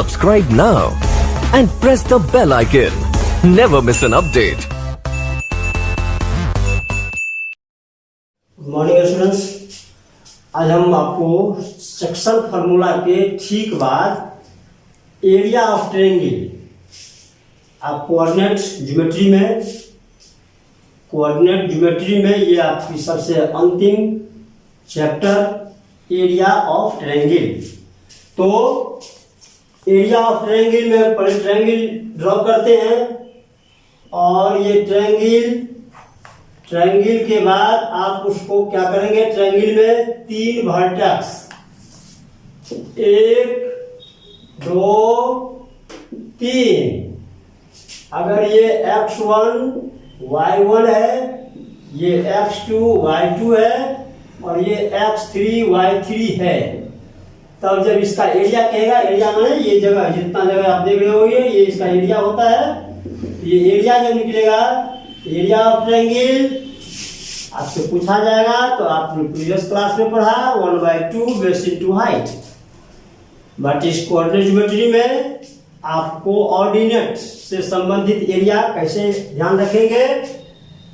Subscribe now and press the bell icon. Never miss an update. Good morning students. आज हम आपको section formula के ठीक बाद एरिया ऑफ ट्रायंगल, आप कोऑर्डिनेट ज्योमेट्री में ये आपकी सबसे अंतिम चैप्टर एरिया ऑफ ट्रायंगल। तो एरिया ऑफ ट्रायंगल में पहले ट्रायंगल ड्रॉ करते हैं और ये ट्रायंगल के बाद आप उसको क्या करेंगे, ट्रायंगल में 3 वर्टेक्स 1 2 3। अगर ये x1 y1 है, ये x2 y2 है और ये x3 y3 है, तब जब इसका एरिया कहेगा, एरिया माने ये जगह जितना जगह आप देख रहे होंगे ये इसका एरिया होता है। ये एरिया जब निकलेगा, एरिया ऑफ ट्रायंगल आपसे पूछा जाएगा, तो आपने प्रीवियस क्लास में पढ़ा 1/2 बेस इनटू हाइट। बट इस कोऑर्डिनेट ज्योमेट्री में आपको ऑर्डिनेट से संबंधित एरिया कैसे ध्यान रखेंगे।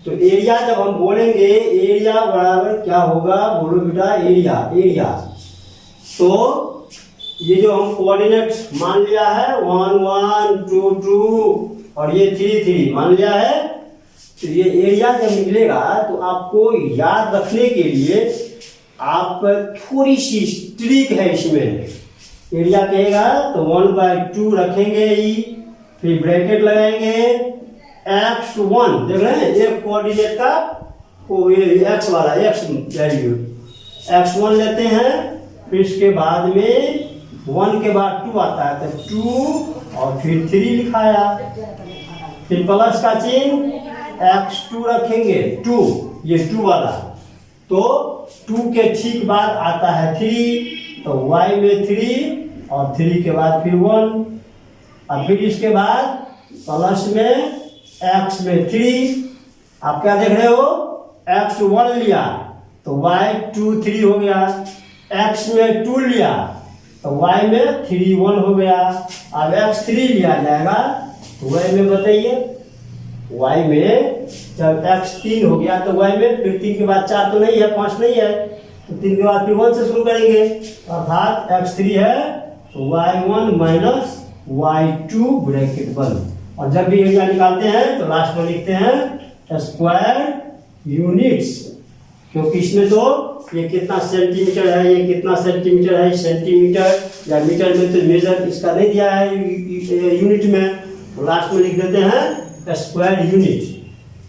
तो एरिया जब हम बोलेंगे, एरिया बराबर क्या होगा, बोलो बेटा, एरिया। तो ये जो हम कोऑर्डिनेट मान लिया है 1 1 2 2 और ये 3 3 मान लिया है, तो ये एरिया जब निकलेगा तो आपको याद रखने के लिए आप थोड़ी सी ट्रिक है इसमें। एरिया कहेगा तो 1/2 रखेंगे ही, फिर ब्रैकेट लगाएंगे x1, देख रहे हैं एक कोऑर्डिनेट का वो ये x वाला x वैल्यू x1 लेते हैं, फिर इसके बाद में 1 के बाद 2 आता है तो 2 और फिर 3 लिखाया, फिर प्लस का चिन्ह x2 रखेंगे 2, ये 2 वाला, तो 2 के ठीक बाद आता है 3, तो y में 3 और 3 के बाद फिर 1 और फिर इसके बाद प्लस में x में 3। आप क्या देख रहे हो, x1 लिया तो y 2 3 हो गया, x में 2 लिया तो y में 3 1 हो गया। अब x3 लिया जाएगा तो y में बताइए, y में जब x3 हो गया तो y में फिर 3 के बाद 4 तो नहीं है, 5 नहीं है, तो 3 के बाद फिर 1 से शुरू करेंगे, अर्थात x3 है तो y1 माइनस y2 ब्रैकेट बंद। और जब भी एरिया निकालते हैं तो लास्ट में लिखते हैं स्क्वायर यूनिट्स, क्योंकि इसमें तो ये कितना सेंटीमीटर है, ये कितना सेंटीमीटर है, सेंटीमीटर या मीटर में तो मेजर इसका नहीं दिया है यूनिट में, तो लास्ट में लिख देते हैं स्क्वायर यूनिट।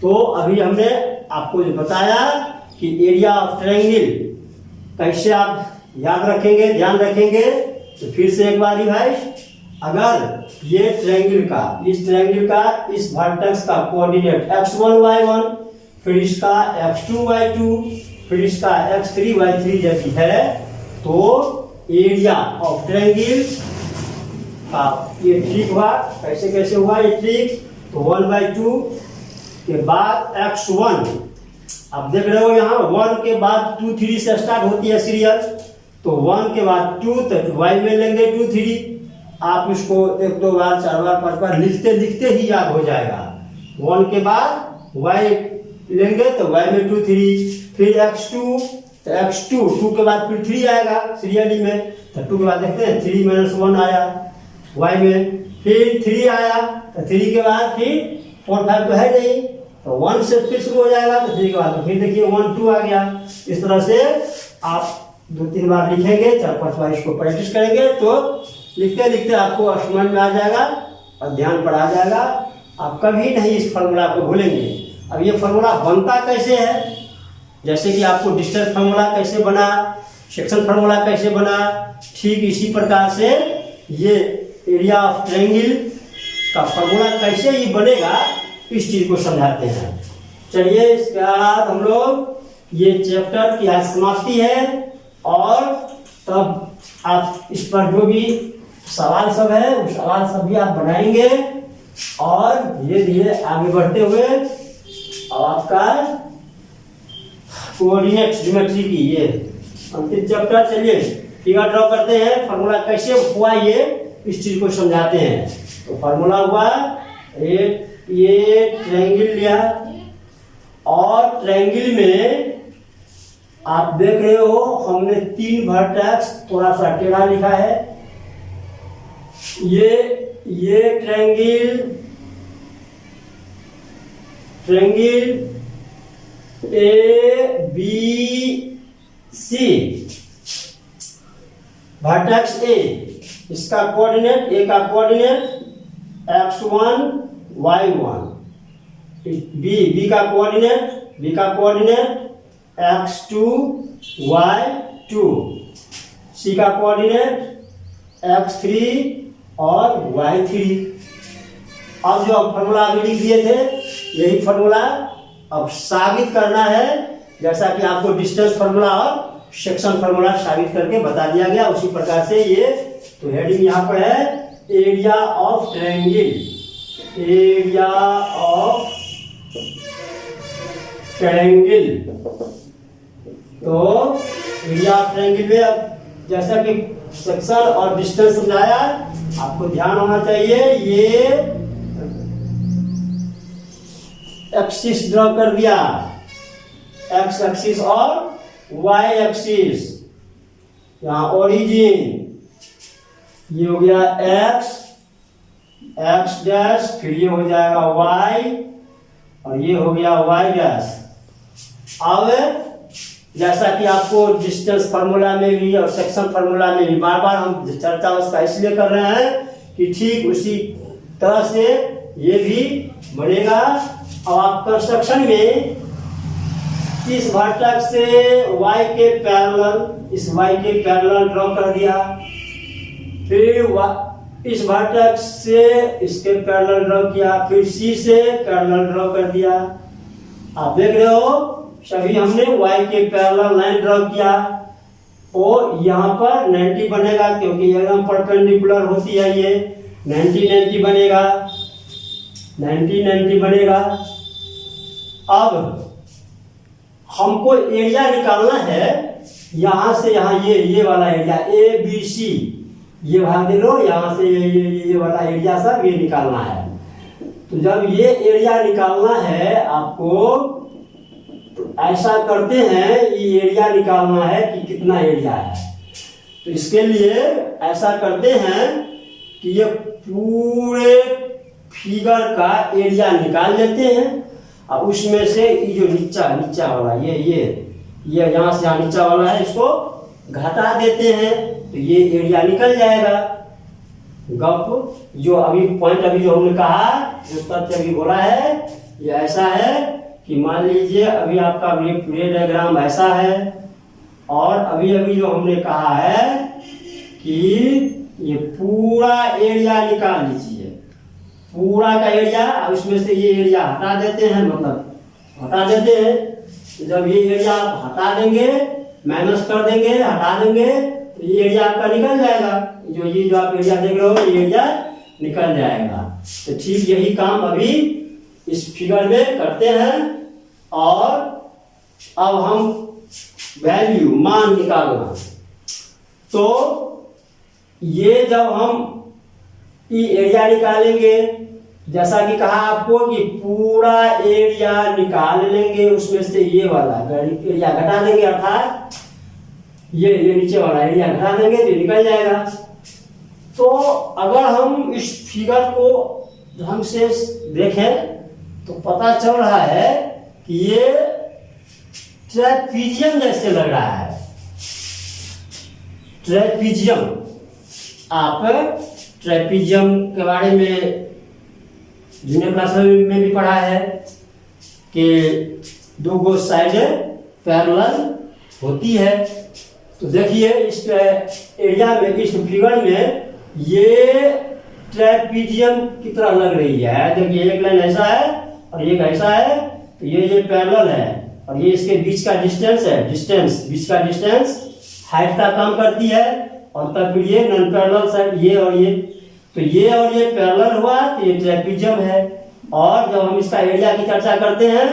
तो अभी हमने आपको जो बताया कि एरिया ऑफ ट्रायंगल कैसे आप याद रखेंगे, ध्यान रखेंगे, तो फिर से एक बार रिवाइज। अगर ये ट्रायंगल का, इस ट्रायंगल का इस वर्टेक्स का कोऑर्डिनेट x1 y1, फिर इसका x2 y2, फिर इसका x3 y3 जैसी है, तो एरिया ऑफ ट्रायंगल का ये ट्रिक हुआ। कैसे कैसे हुआ ये ट्रिक, तो 1/2 के बाद x1, आप देख रहे हो यहाँ 1 के बाद 2 3 से स्टार्ट होती है सीरियल, तो 1 के बाद 2 तक y में लेंगे 2 3। आप इसको 1 2 बार 4 बार 5 बार लिखते लिखते ही याद हो जाएगा। 1 के बाद y लेंगे तो y में 2 3, फिर x2 तो x2 2 के बाद फिर 3 आएगा सीरियली में, तो 2 के बाद देखते हैं 3 - 1 आया y में, फिर 3 आया तो 3 के बाद फिर 4 5 तो है नहीं, तो 1 से फिर शुरू हो जाएगा, तो 3 के बाद फिर देखिए 1 2 आ गया। इस तरह से आप 2-3 बार लिखेंगे, 4-5 बार इसको प्रैक्टिस करेंगे, तो लिखते लिखते आपको समझ में आ जाएगा और ध्यान पर आ जाएगा। आप कभी नहीं इस फार्मूला को भूलेंगे। अब ये फार्मूला बनता कैसे है, जैसे कि आपको डिस्टेंस फार्मूला कैसे बना, सेक्शन फार्मूला कैसे बना, ठीक इसी प्रकार से ये एरिया ऑफ ट्रायंगल का फार्मूला कैसे ही बनेगा, इस चीज को समझाते हैं। चलिए, इसके बाद हम लोग ये चैप्टर की आज समाप्ति है, और तब आप इस पर जो भी सवाल सब है वो सवाल सब भी आप बनाएंगे, और धीरे धीरे आगे बढ़ते हुए अब आपका कोऑर्डिनेट ज्योमेट्री की ये अंतिम चैप्टर। चलिए फिगर ड्रॉ करते हैं, फार्मूला कैसे हुआ ये इस चीज को समझाते हैं। तो फॉर्मूला हुआ ये ट्रायंगल लिया और ट्रायंगल में आप देख रहे हो हमने 3 वर्टेक्स थोड़ा सा टेढ़ा लिखा है। ये triangle A B C vertex A, इसका कोऑर्डिनेट ए का कोऑर्डिनेट x1 y1, बी का कोऑर्डिनेट x2 y2, सी का कोऑर्डिनेट x3 और y3। अब जो फॉर्मूला अभी लिख दिए थे यही फॉर्मूला अब साबित करना है, जैसा कि आपको डिस्टेंस फार्मूला और सेक्शन फार्मूला साबित करके बता दिया गया उसी प्रकार से ये। तो हेडिंग यहाँ पर है area of triangle, area of triangle. तो एरिया ऑफ ट्रायंगल में अब जैसा कि सेक्शन और डिस्टेंस समझाया, आपको ध्यान होना चाहिए ये एक्सिस ड्रॉ कर दिया, एक्स एक्सिस और वाई एक्सिस। यहाँ ओरिजिन ये हो गया एक्स डैश, फिर ये हो जाएगा वाई और ये हो गया वाई डैश। अब जैसा कि आपको डिस्टेंस फार्मूला में भी और सेक्शन फार्मूला में भी बार बार हम चर्चा उसका इसलिए कर रहे हैं कि ठीक उसी तरह से ये भी बनेगा। अब आप कंस्ट्रक्शन में इस वर्टेक्स से y के पैरेलल, इस y के पैरेलल ड्रॉ कर दिया, फिर इस वर्टेक्स से इसके पैरेलल ड्रॉ किया, फिर C से पैरेलल ड्रॉ कर दिया। आप देख रहे हो सभी हमने y के पैरेलल लाइन ड्रॉ किया और यहाँ पर 90 बनेगा क्योंकि एकदम परपेंडिकुलर होती है ये 90 बनेगा, 90 बनेगा। अब हमको एरिया निकालना है यहाँ से यहाँ, ये वाला एरिया ए बी सी, ये भाग दे लो, यहाँ से ये वाला एरिया सब ये निकालना है। तो जब ये एरिया निकालना है आपको, तो ऐसा करते हैं ये एरिया निकालना है कि कितना एरिया है। तो इसके लिए ऐसा करते हैं कि ये पूरे फिगर का एरिया निकाल लेते हैं। अब उसमें से ये जो नीचा वाला ये यहाँ से यहाँ नीचा वाला है, इसको घटा देते हैं तो ये एरिया निकल जाएगा। गप जो अभी पॉइंट अभी जो हमने कहा, जो तथ्य अभी बोला है, ये ऐसा है कि मान लीजिए अभी आपका रे डायग्राम ऐसा है और अभी जो हमने कहा है कि ये पूरा एरिया निकाल लीजिए, पूरा का एरिया। अब इसमें से ये एरिया हटा देते हैं, मतलब हटा देते हैं। जब ये एरिया आप हटा देंगे, माइनस कर देंगे, हटा देंगे, तो ये एरिया आपका निकल जाएगा। जो आप एरिया देख रहे हो ये एरिया निकल जाएगा। तो ठीक यही काम अभी इस फिगर में करते हैं। और अब हम वैल्यू मान निकालना, तो ये जब हम एरिया निकालेंगे, जैसा कि कहा आपको कि पूरा एरिया निकाल लेंगे, उसमें से ये वाला एरिया घटा देंगे, अर्थात ये नीचे वाला एरिया घटा देंगे तो निकल जाएगा। तो अगर हम इस फिगर को ढंग से देखें तो पता चल रहा है कि ये ट्रेपीजियम जैसे लग रहा है। ट्रेपीजियम, आप ट्रेपीजियम के बारे में जूनियर क्लास में भी पढ़ा है कि 2 साइड पैरेलल होती है। तो देखिए इस एरिया में, इस फिगर में ये ट्रेपीजियम की तरह लग रही है। देखिए एक लाइन ऐसा है और एक ऐसा है, तो ये पैरेलल है और ये इसके बीच का डिस्टेंस है, बीच का डिस्टेंस हाइट का काम करती है। और तब फिर ये नॉन पैरेलल साइड, ये और ये, तो ये और ये पैरेलल हुआ तो ये ट्रेपीजियम है। और जब हम इसका एरिया की चर्चा करते हैं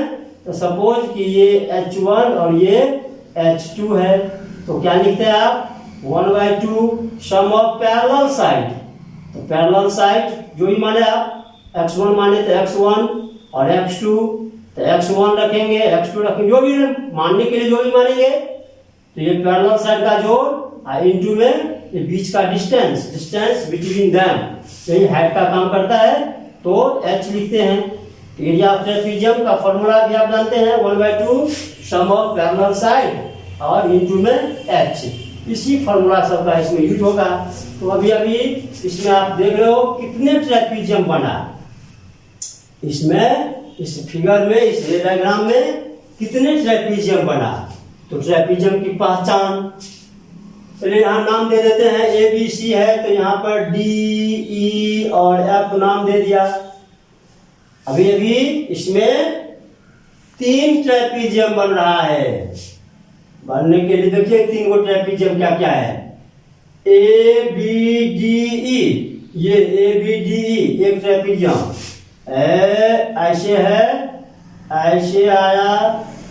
तो सपोज कि ये H1 और ये H2 है, तो क्या लिखते हैं आप 1/2 सम ऑफ पैरेलल साइड। तो पैरेलल साइड जो भी माने आप x1 माने तो x1 और x2 तो x1 रखेंगे, x2 रखेंगे, जो भी मानने के लिए जो भी मानेंगे। तो ये पैरेलल साइड का जोड़ इनटू में ये बीच का डिस्टेंस बिटवीन देम, यही हाइट का काम करता है। तो h लिखते हैं। एरिया ऑफ ट्रेपीजियम का फॉर्मूला भी आप जानते हैं 1/2 सम ऑफ पैरेलल साइड और इनटू में h। इसी फॉर्मूला सबका इसमें यूज होगा। तो अभी इसमें आप देख रहे हो कितने ट्रेपीजियम बना, इसमें इस फिगर में, इस डायग्राम में कितने ट्रेपीजियम बना। तो ट्रेपीजियम की पहचान, चलिए यहाँ नाम दे देते हैं। ABC है तो यहाँ पर D, E और F नाम दे दिया। अभी इसमें 3 ट्रेपीजियम बन रहा है। बनने के लिए देखिए 3 गो ट्रेपीजियम क्या क्या है। ABDE, ये ABDE एक ट्रेपीजियम ऐसे है, ऐसे आया,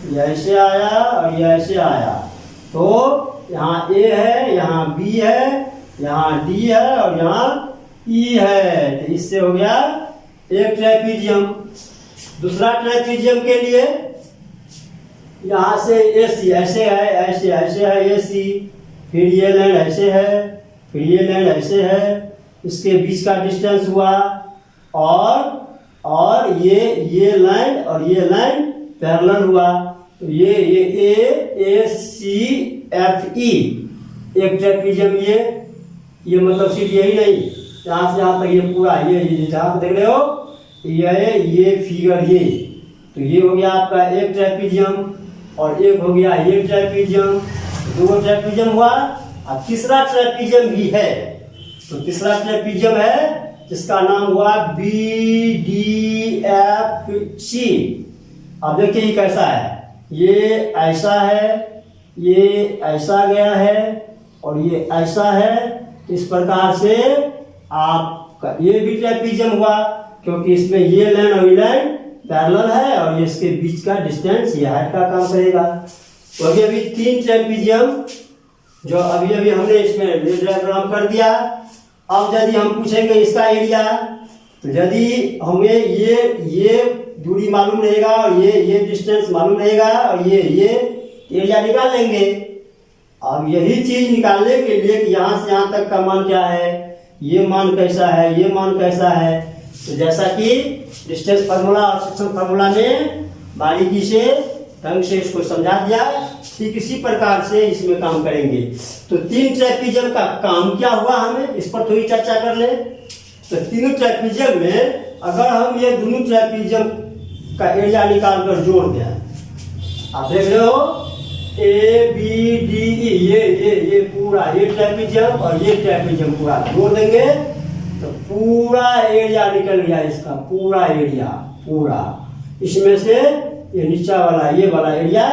ये ऐसे आया और ये ऐसे आया। तो यहाँ A है, यहाँ B है, यहाँ D है और यहाँ E है। तो इससे हो गया एक ट्रेपीजियम। दूसरा ट्रेपीजियम के लिए यहाँ से AC ऐसे है, ऐसे है AC, फिर ये लाइन ऐसे है, फिर ये लाइन ऐसे है, इसके बीच का डिस्टेंस हुआ और ये लाइन और ये लाइन पैरेलल हुआ। तो ये ACFE एक ट्रेपीजियम। ये मतलब सिर्फ यही नहीं, यहाँ से यहाँ तक ये पूरा ये जहाँ देख रहे हो ये फिगर ये। तो ये हो गया आपका एक ट्रेपीजियम और एक हो गया ये ट्रेपीजियम, 2 ट्रेपीजियम हुआ। और तीसरा ट्रेपीजियम भी है। तो तीसरा ट्रेपीजियम है जिसका नाम हुआ BDFC। अब देखिए ये कैसा है, ये ऐसा है, ये ऐसा गया है और ये ऐसा है। इस प्रकार से आपका ये भी ट्रेपीजियम हुआ, क्योंकि इसमें ये लाइन और ये लाइन पैरेलल है और ये इसके बीच का डिस्टेंस ये हाइट का काम करेगा। तो अभी 3 ट्रेपीजियम जो अभी हमने इसमें डायग्राम कर दिया। अब यदि हम पूछेंगे इसका एरिया, तो यदि हमें ये दूरी मालूम रहेगा और ये डिस्टेंस मालूम रहेगा और ये एरिया निकाल लेंगे। अब यही चीज निकालने के लिए कि यहाँ से यहाँ तक का मान क्या है, ये मान कैसा है, ये मान कैसा है। तो जैसा कि डिस्टेंस फार्मूला और सेक्शन फार्मूला में बारीकी से ढंग से इसको समझा दिया, ठीक इसी प्रकार से इसमें काम करेंगे। तो 3 ट्रेपीजियम का काम क्या हुआ, हमें इस पर थोड़ी चर्चा कर ले। तो तीनों ट्रेपीजियम में अगर हम ये दोनों ट्रेपीजियम का एरिया निकाल कर जोड़ दें, आप देख रहे हो ABDE ये पूरा ये ट्रेपीजियम और ये ट्रेपीजियम पूरा जोड़ देंगे तो पूरा एरिया निकल गया, इसका पूरा एरिया पूरा। इसमें से ये नीचा वाला ये वाला एरिया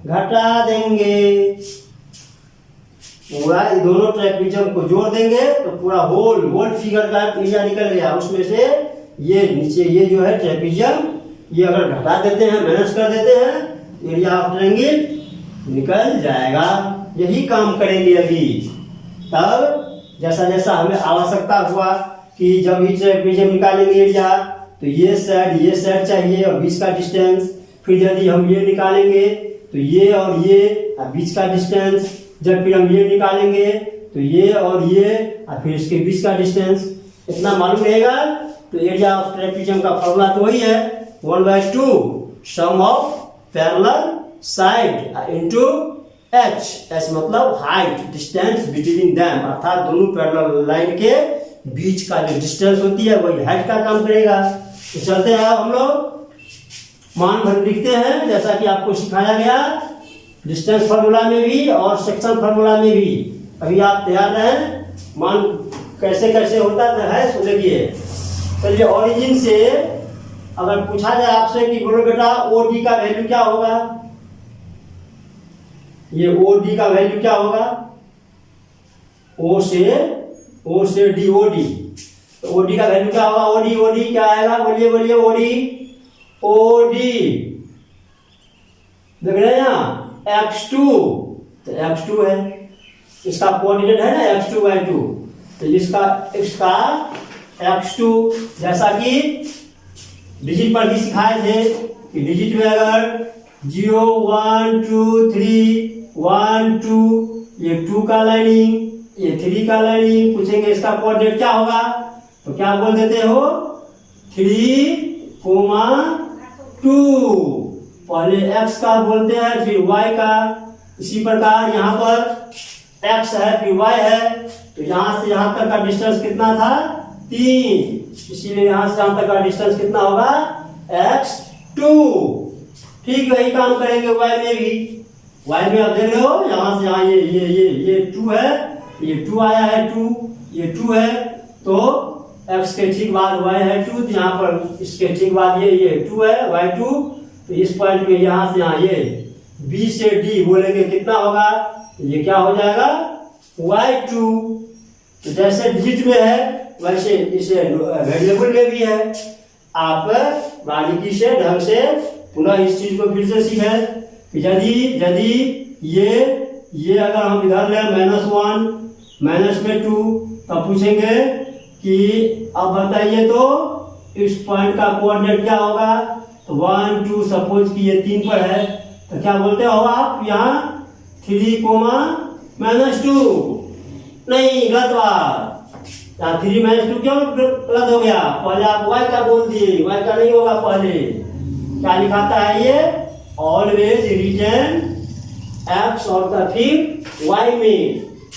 घटा देंगे, पूरा ये दोनों ट्रेपीजियम को जोड़ देंगे तो पूरा होल फिगर का एरिया निकल गया। उसमें से ये नीचे ये जो है ट्रेपीजियम ये अगर घटा देते हैं, माइनस कर देते हैं, एरिया ऑफ ट्रायंगल निकल जाएगा। यही काम करेंगे अभी। तब जैसा जैसा हमें आवश्यकता हुआ कि जब ही ट्रेपीजियम निकालेंगे एरिया तो ये साइड चाहिए और बीच का डिस्टेंस, फिर यदि हम ये निकालेंगे तो ये और ये बीच का डिस्टेंस, जब फिर हम ये निकालेंगे तो ये और ये और फिर इसके बीच का डिस्टेंस, इतना मालूम रहेगा। तो एरिया ऑफ ट्रेपीजियम का फॉर्मूला तो वही है 1/2 sum of parallel side into h मतलब हाइट डिस्टेंस बिटवीन देम, अर्थात दोनों पैरेलल लाइन के बीच का जो डिस्टेंस होती है वही हाइट का काम करेगा। तो चलते हैं हम लोग मान भर लिखते हैं जैसा कि आपको सिखाया गया डिस्टेंस फार्मूला में भी और सेक्शन फार्मूला में भी। अभी आप तैयार रहें, मान कैसे कैसे होता है सो देखिए। चलिए ओरिजिन से अगर पूछा जाए आपसे कि बोलो बेटा OD का वैल्यू क्या होगा, ये OD का वैल्यू क्या होगा, O से D OD। तो OD का वैल्यू क्या होगा, OD क्या आएगा, बोलिए OD देख रहे हैं यहाँ x2, तो x2 है, इसका कोऑर्डिनेट है ना x2/2। तो इसका x2 जैसा कि डिजिट पर भी सिखाए थे कि डिजिट में अगर 0 1 2 3 1 2 ये 2 का लाइनिंग ये 3 का लाइनिंग पूछेंगे इसका कोऑर्डिनेट क्या होगा तो क्या बोल देते हो 3, 2 पहले x का बोलते हैं फिर y का। इसी प्रकार यहाँ पर x है फिर y है तो यहाँ से यहाँ तक का डिस्टेंस कितना था 3, इसीलिए यहाँ से यहाँ तक का डिस्टेंस कितना होगा x2। ठीक वही काम करेंगे y में भी। y में आप देख रहे हो यहाँ से यहाँ ये 2 है ये 2 आया है 2 ये 2 है तो x के ठीक बाद y है 2 तो यहाँ पर इसके ठीक बाद ये 2 है y2 तो इस पॉइंट में यहाँ से यहाँ ये b से d बोलेंगे कितना होगा ये क्या हो जाएगा y2। तो जैसे डिजिट में है वैसे इसे वेरिएबल में भी है। आप बारीकी से ढंग से पुनः इस चीज को फिर से सीखें। यदि ये अगर हम इधर लें -1 -2 तब पूछेंगे कि अब बताइए तो इस पॉइंट का कोऑर्डिनेट क्या होगा तो 1 2 सपोज कि ये 3 पर है तो क्या बोलते हो आप यहाँ 3, -2 नहीं गलत बात। 3 -2 क्यों गलत हो गया पहले आप y का बोल दिए y का नहीं होगा पहले क्या लिखाता है ये ऑलवेज रिटर्न x और फिर y में।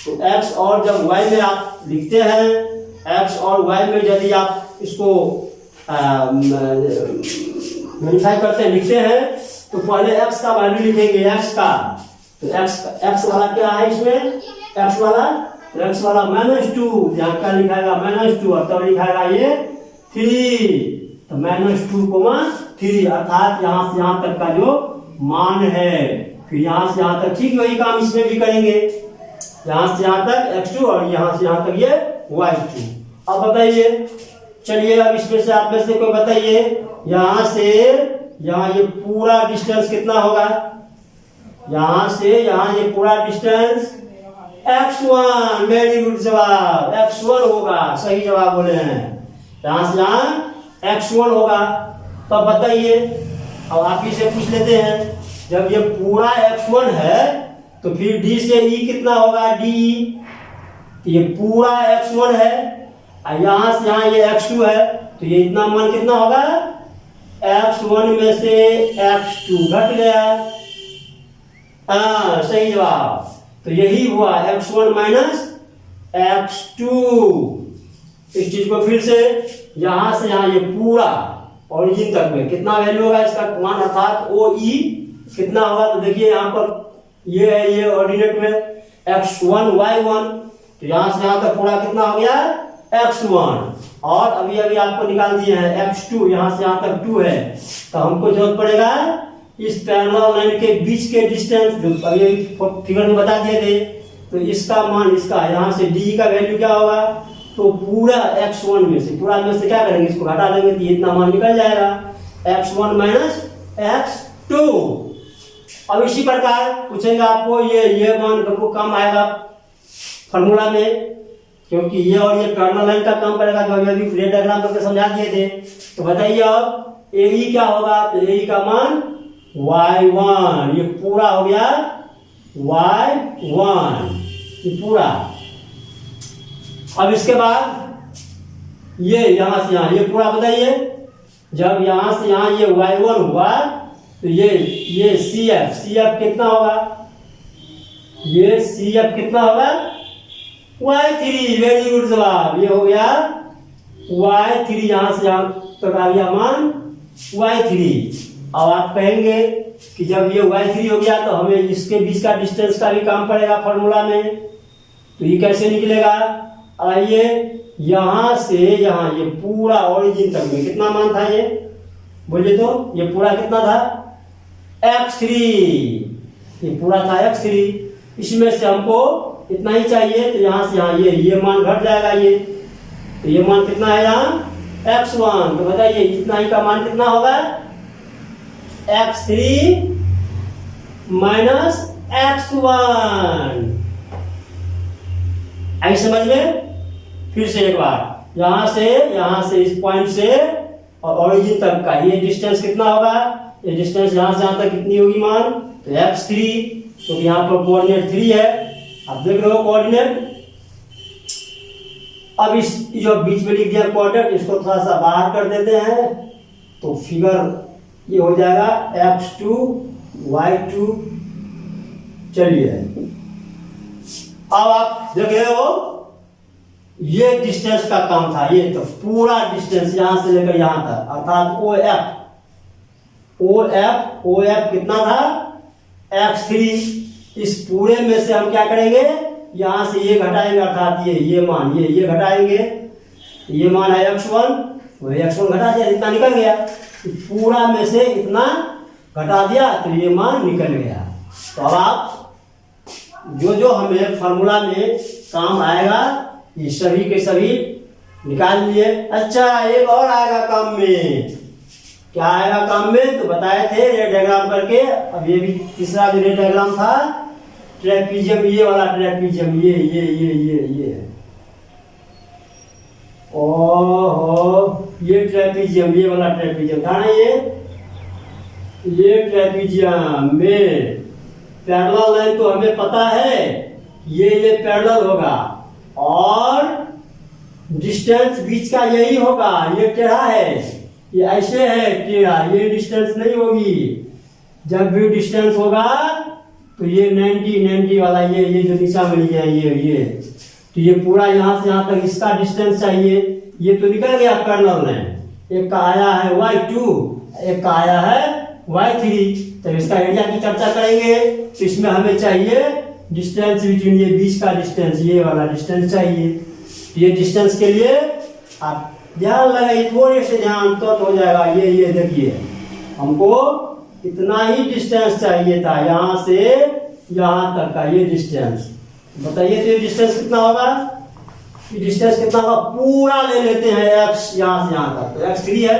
तो x और जब y में आप लिखते हैं x और y में यदि आप इसको वेरीफाई करते हैं लिखते हैं तो पहले x का वैल्यू लिखेंगे x का तो x वाला क्या है इसमें x वाला -2 यहाँ क्या लिखाएगा -2 और तब लिखाएगा ये 3 तो -2, 3 अर्थात यहाँ से यहाँ तक का जो मान है फिर यहाँ से यहाँ तक ठीक वही काम इसमें भी करेंगे यहाँ से यहाँ तक x2 और यहाँ से यहाँ तक ये y2। अब बताइए चलिए अब इसमें से आप में से कोई बताइए यहाँ से यहाँ ये पूरा डिस्टेंस कितना होगा यहाँ से यहाँ ये पूरा डिस्टेंस x1। वेरी गुड जवाब x1 होगा सही जवाब बोले हैं यहाँ से यहाँ x1 होगा। तो बताइए अब आप ही से पूछ लेते हैं जब ये पूरा x1 है तो फिर d से e कितना होगा d ये पूरा x1 है और यहाँ से यहाँ ये x2 है तो ये इतना मान कितना होगा x1 में से x2 घट गया। हाँ सही जवाब तो यही हुआ x1 x2। इस चीज को फिर से यहाँ से यहाँ ये पूरा ओरिजिन तक में कितना वैल्यू होगा इसका मान अर्थात OE कितना होगा तो देखिए यहाँ पर ये है ये ऑर्डिनेट में x1 y1 तो यहाँ से यहाँ तक पूरा कितना हो गया x1 और अभी आपको निकाल दिए हैं x2 यहाँ से यहाँ तक 2 है तो हमको जरूरत पड़ेगा इस पैरेलल लाइन के बीच के डिस्टेंस जो अभी फिगर में बता दिए थे तो इसका मान इसका यहाँ से d का वैल्यू क्या होगा तो पूरा x1 में से क्या करेंगे इसको घटा देंगे तो इतना मान निकल जाएगा x1 x2। अब इसी प्रकार पूछेंगे आपको ये मान आपको कम आएगा फॉर्मूला में क्योंकि ये और ये पैरेलल लाइन का काम करेगा जो अभी फ्लेट डायग्राम करके समझा दिए थे। तो बताइए अब AE क्या होगा तो AE का मान y1 ये पूरा हो गया y1 ये पूरा। अब इसके बाद ये यहाँ से यहाँ ये पूरा बताइए जब यहाँ से यहाँ ये y1 हुआ तो ये CF कितना होगा ये CF कितना होगा y3। वेरी गुड जवाब ये हो गया y3 यहाँ से यहाँ तक आ गया मान y3। अब आप कहेंगे कि जब ये y3 हो गया तो हमें इसके बीच का डिस्टेंस का भी काम पड़ेगा फॉर्मूला में तो ये कैसे निकलेगा आइए यहाँ से यहाँ ये पूरा ओरिजिन तक में कितना मान था ये बोलिए तो ये पूरा कितना था x3 ये पूरा था x3 इसमें से हमको इतना ही चाहिए तो यहाँ से यहाँ ये मान घट जाएगा ये तो ये मान कितना है यहाँ x1 तो बताइए इतना ही का मान कितना होगा x3 - x1 आई समझ में। फिर से एक बार यहाँ से इस पॉइंट से और ओरिजिन तक का ये डिस्टेंस कितना होगा, ये डिस्टेंस यहाँ से यहाँ तक कितनी होगी मान, तो x3, तो यहाँ पर कोऑर्डिनेट 3 है, आप देख रहे हो कोऑर्डिनेट। अब इस जो बीच में लिख दिया कोऑर्डिनेट, इसको थोड़ा सा बाहर कर देते हैं, तो फिगर ये हो जाएगा x2 y2। चलिए अब आप देख रहे हो ये डिस्टेंस का काम था, ये तो पूरा डिस्टेंस यहां से लेकर यहां तक, अर्थात OF कितना था x3। इस पूरे में से हम क्या करेंगे, यहां से ये घटाएंगे, अर्थात ये मान ये घटाएंगे, ये मान है x1, तो x1 घटा दिया, इतना निकल गया। पूरा में से इतना घटा दिया तो ये मान निकल गया। तो अब आप जो हमें फॉर्मूला में काम आएगा ये सभी के सभी निकाल लिए। अच्छा, एक और आएगा काम में, क्या आएगा काम में, तो बताए थे रे डायग्राम करके। अब ये भी तीसरा जो रे डायग्राम था, ट्रेपीजियम, ये वाला ट्रेपीजियम, ये ओहो, ये ट्रेपीजियम, ये वाला ट्रेपीजियम था ना, ये ट्रेपीजियम में पैरेलल लाइन तो हमें पता है, ये पैरेलल होगा और डिस्टेंस बीच का यही होगा। ये टेढ़ा है, ये ऐसे है टेढ़ा, ये डिस्टेंस नहीं होगी। जब भी डिस्टेंस होगा तो ये 90 वाला ये जो दिशा में लिया ये तो ये पूरा यहाँ से यहाँ तक इसका डिस्टेंस चाहिए। ये तो निकल गया पैरेलल लाइन, एक का आया है y2, एक का आया है y3। तो इसका एरिया की चर्चा करेंगे, तो इसमें हमें चाहिए डिस्टेंस बिटवीन, ये बीच का डिस्टेंस, ये वाला डिस्टेंस चाहिए। ये डिस्टेंस के लिए आप ध्यान लगाइए, थोड़े से ध्यान तो हो जाएगा। ये देखिए, हमको इतना ही डिस्टेंस चाहिए था, यहाँ से यहाँ तक का ये डिस्टेंस। बताइए तो ये डिस्टेंस कितना होगा, ये डिस्टेंस कितना होगा, पूरा ले लेते हैं x, यहाँ से यहाँ तक, तो x3 है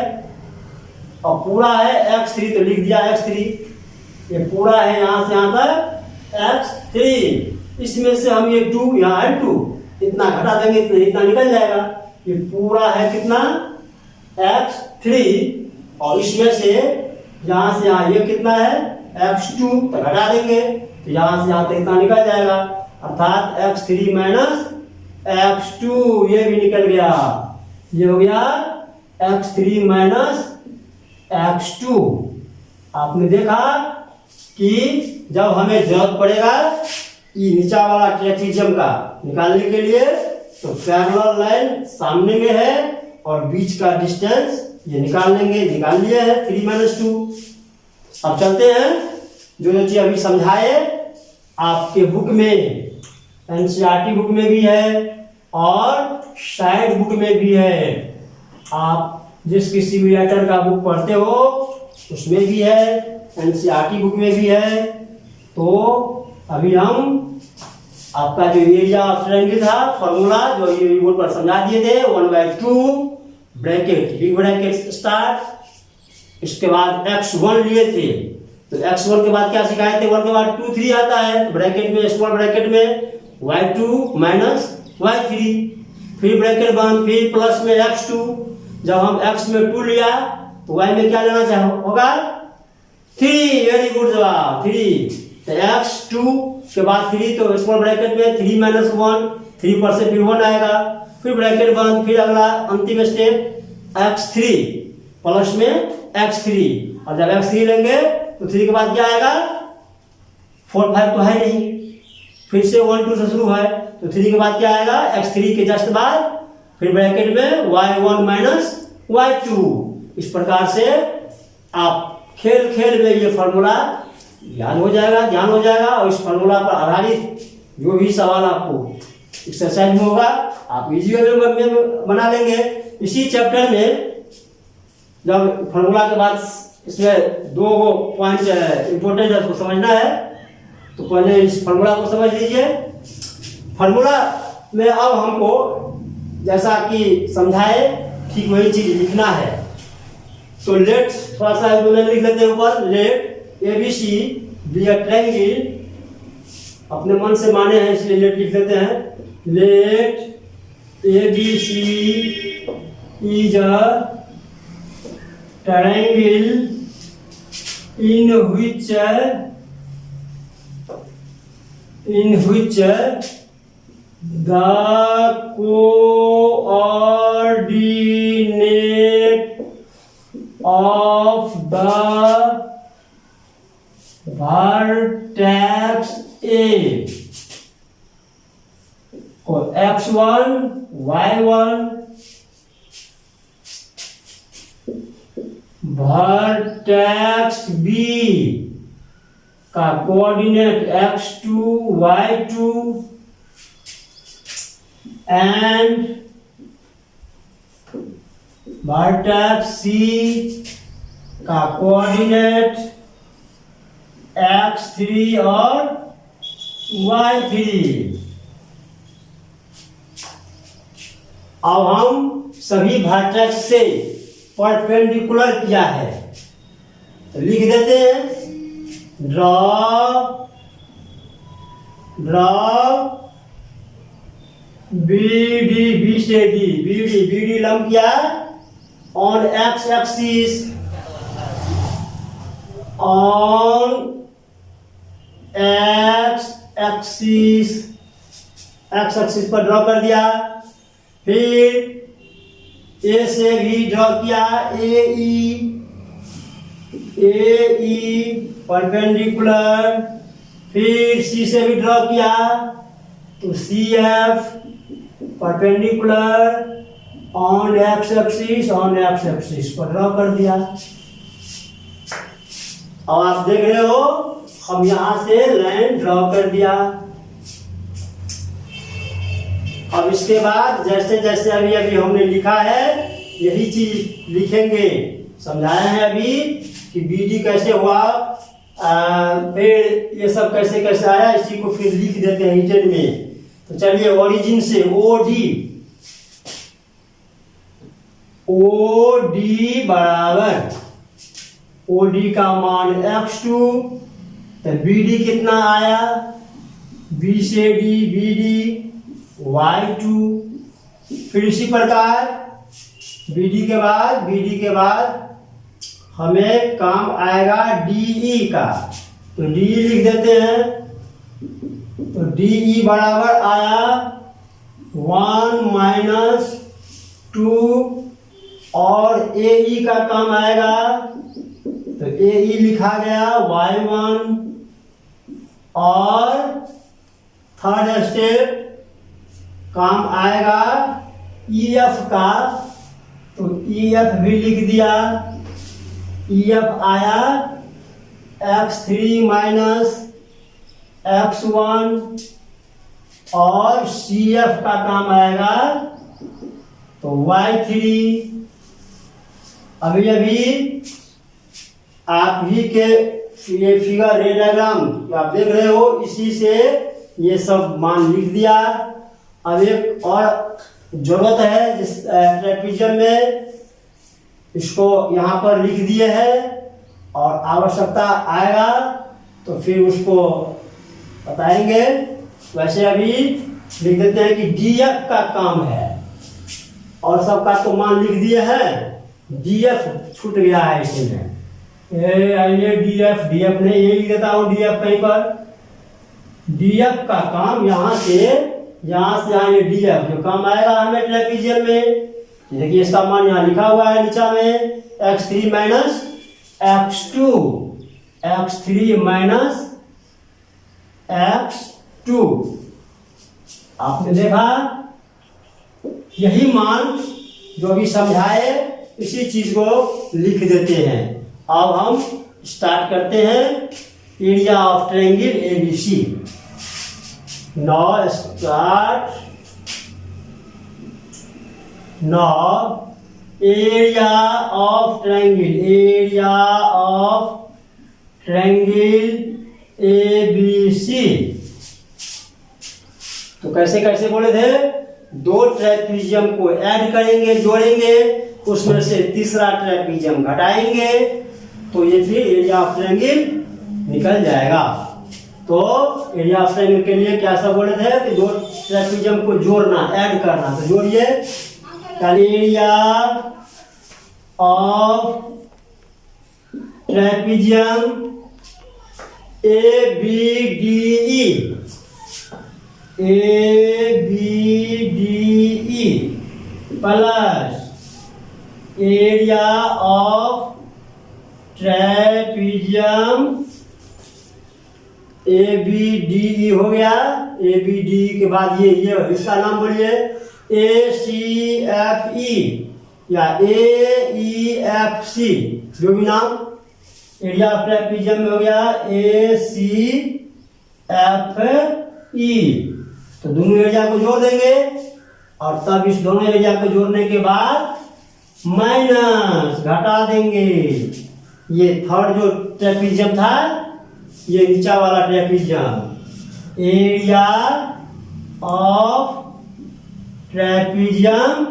और पूरा है x3, तो लिख दिया x3। ये पूरा है यहाँ से यहाँ तक x3, इसमें से हम ये 2, यहाँ है 2, इतना घटा देंगे तो इतना निकल जाएगा। ये पूरा है कितना x3 और इसमें से यहाँ से यहाँ ये कितना है x2, तो घटा देंगे तो यहाँ से यहाँ तक इतना निकल जाएगा, अर्थात x3 माइनस x2, ये भी निकल गया। ये हो गया x3 माइनस x2। आपने देखा कि जब हमें जरूरत पड़ेगा ये नीचा वाला ट्रेपीजियम का निकालने के लिए, तो पैरेलल लाइन सामने में है और बीच का डिस्टेंस ये निकाल लेंगे, निकाल लिए है 3 - 2। अब चलते हैं, जो चीज अभी समझाए आपके बुक में, एनसीईआरटी बुक में भी है और साइड बुक में भी है। आप जिस किसी भी राइटर का बुक पढ़ते हो उसमें भी है, एनसीईआरटी बुक में भी है। तो अभी हम आपका जो एरिया ऑफ ट्रायंगल था फॉर्मूला जो ये बोर्ड पर समझा दिए थे, 1/2 ब्रैकेट, बिग ब्रैकेट स्टार्ट, इसके बाद x1 लिए थे, तो x1 के बाद क्या सिखाए थे, 1 के बाद 2 3 आता है, तो ब्रैकेट में स्मॉल ब्रैकेट में y2 माइनस y3, फिर ब्रैकेट बंद, फिर प्लस में x2। जब हम x में 2 लिया तो y में क्या लेना चाहिए होगा 3, वेरी गुड जवाब 3। तो x2 के बाद 3, तो स्मॉल ब्रैकेट में 3 - 1, 3 पर से फिर 1 आएगा, फिर ब्रैकेट बंद, फिर अगला अंतिम स्टेप x3 प्लस में x3, और जब x3 लेंगे तो 3 के बाद क्या आएगा 4 5 तो है नहीं, फिर से 1 2 से शुरू है, तो 3 के बाद क्या आएगा x3 के जस्ट बाद फिर ब्रैकेट में y1 माइनस y2। इस प्रकार से आप खेल में ये फॉर्मूला याद हो जाएगा, ध्यान हो जाएगा, और इस फॉर्मूला पर आधारित जो भी सवाल आपको एक्सरसाइज में होगा आप इजी वे में बना लेंगे। इसी चैप्टर में जब फॉर्मूला के बाद इसमें 2 पॉइंट इंपॉर्टेंट है, उसको समझना है, तो पहले इस फॉर्मूला को समझ लीजिए। फॉर्मूला में अब हमको जैसा कि समझाए ठीक वही चीज लिखना है, तो लेट थोड़ा सा लिख लेते हैं ऊपर, let ABC be a triangle, अपने मन से माने हैं इसलिए लेट लिख लेते हैं, late ABC is a triangle in which the coordinate of the vertex A को x1 y1 वर्टेक्स B का coordinate x2 y2 and vertex C का कोऑर्डिनेट x3 और y3। अब हम सभी वर्टेक्स से परपेंडिकुलर किया है तो लिख देते हैं ड्रॉ बी से डी लंब किया ऑन एक्स एक्सिस पर ड्रॉ कर दिया। फिर ए से भी ड्रॉ किया ए ई परपेंडिकुलर। फिर सी से भी ड्रॉ किया तो C F perpendicular on X axis पर ड्रॉ कर दिया। अब आप देख रहे हो हम यहां से लाइन ड्रॉ कर दिया। अब इसके बाद जैसे जैसे अभी हमने लिखा है यही चीज लिखेंगे। समझाए हैं अभी कि BD कैसे हुआ, फिर ये सब कैसे कैसे आया, इसी को फिर लिख देते हैं रिटर्न में। तो चलिए ओरिजिन से OD बराबर OD का मान x2 तो BD कितना आया B से D BD y2। फिर इसी प्रकार BD के बाद हमें काम आएगा DE का तो DE लिख देते हैं। तो DE बराबर आया 1 - 2 और AE का काम आएगा तो AE लिखा गया y1 और थर्ड स्टेप काम आएगा EF का तो EF भी लिख दिया। EF आया x3 - x1 और CF का काम आएगा तो y3। अभी आप ही के ये फिगर रे डायग्राम आप देख रहे हो, इसी से ये सब मान लिख दिया। अब एक और जरूरत है जिस ट्रेपीजियम में इसको यहाँ पर लिख दिए हैं और आवश्यकता आएगा तो फिर उसको बताएंगे। वैसे अभी लिख देते हैं कि DF का काम है और सबका तो मान लिख दिए हैं। DF छूट गया है इसमें, DF नहीं, ये लिख देता हूँ DF कहीं पर। DF का काम यहाँ से यहाँ ये DF जो काम आएगा हमें ट्रेपीजियम में। देखिए इसका मान यहाँ लिखा हुआ है नीचा में x3 - x2 आपने देखा यही मान जो अभी समझाए इसी चीज को लिख देते हैं। अब हम स्टार्ट करते हैं area of triangle ABC। Now area of triangle ABC। तो कैसे कैसे बोले थे, दो ट्रेपीजियम को ऐड करेंगे, जोड़ेंगे, उसमें से तीसरा ट्रेपीजियम घटाएंगे तो ये फिर एरिया ऑफ ट्रायंगल निकल जाएगा। तो एरिया ऑफ ट्रायंगल के लिए क्या सब बोले थे कि दो ट्रेपेजियम को जोड़ना, ऐड करना। तो जोड़िए, area of trapezium ABDE plus area of trapezium ABDE हो गया। ABDE के बाद ये इसका नाम बोलिए ACFE या AEFC, जो भी नाम। एरिया ऑफ ट्रेपेजियम में हो गया ACFE। तो दोनों एरिया को जोड़ देंगे और तब इस दोनों एरिया को जोड़ने के बाद माइनस घटा देंगे। ये थर्ड जो ट्रेपेजियम था, ये नीचा वाला ट्रेपेजियम, एरिया ऑफ ट्रेपेजियम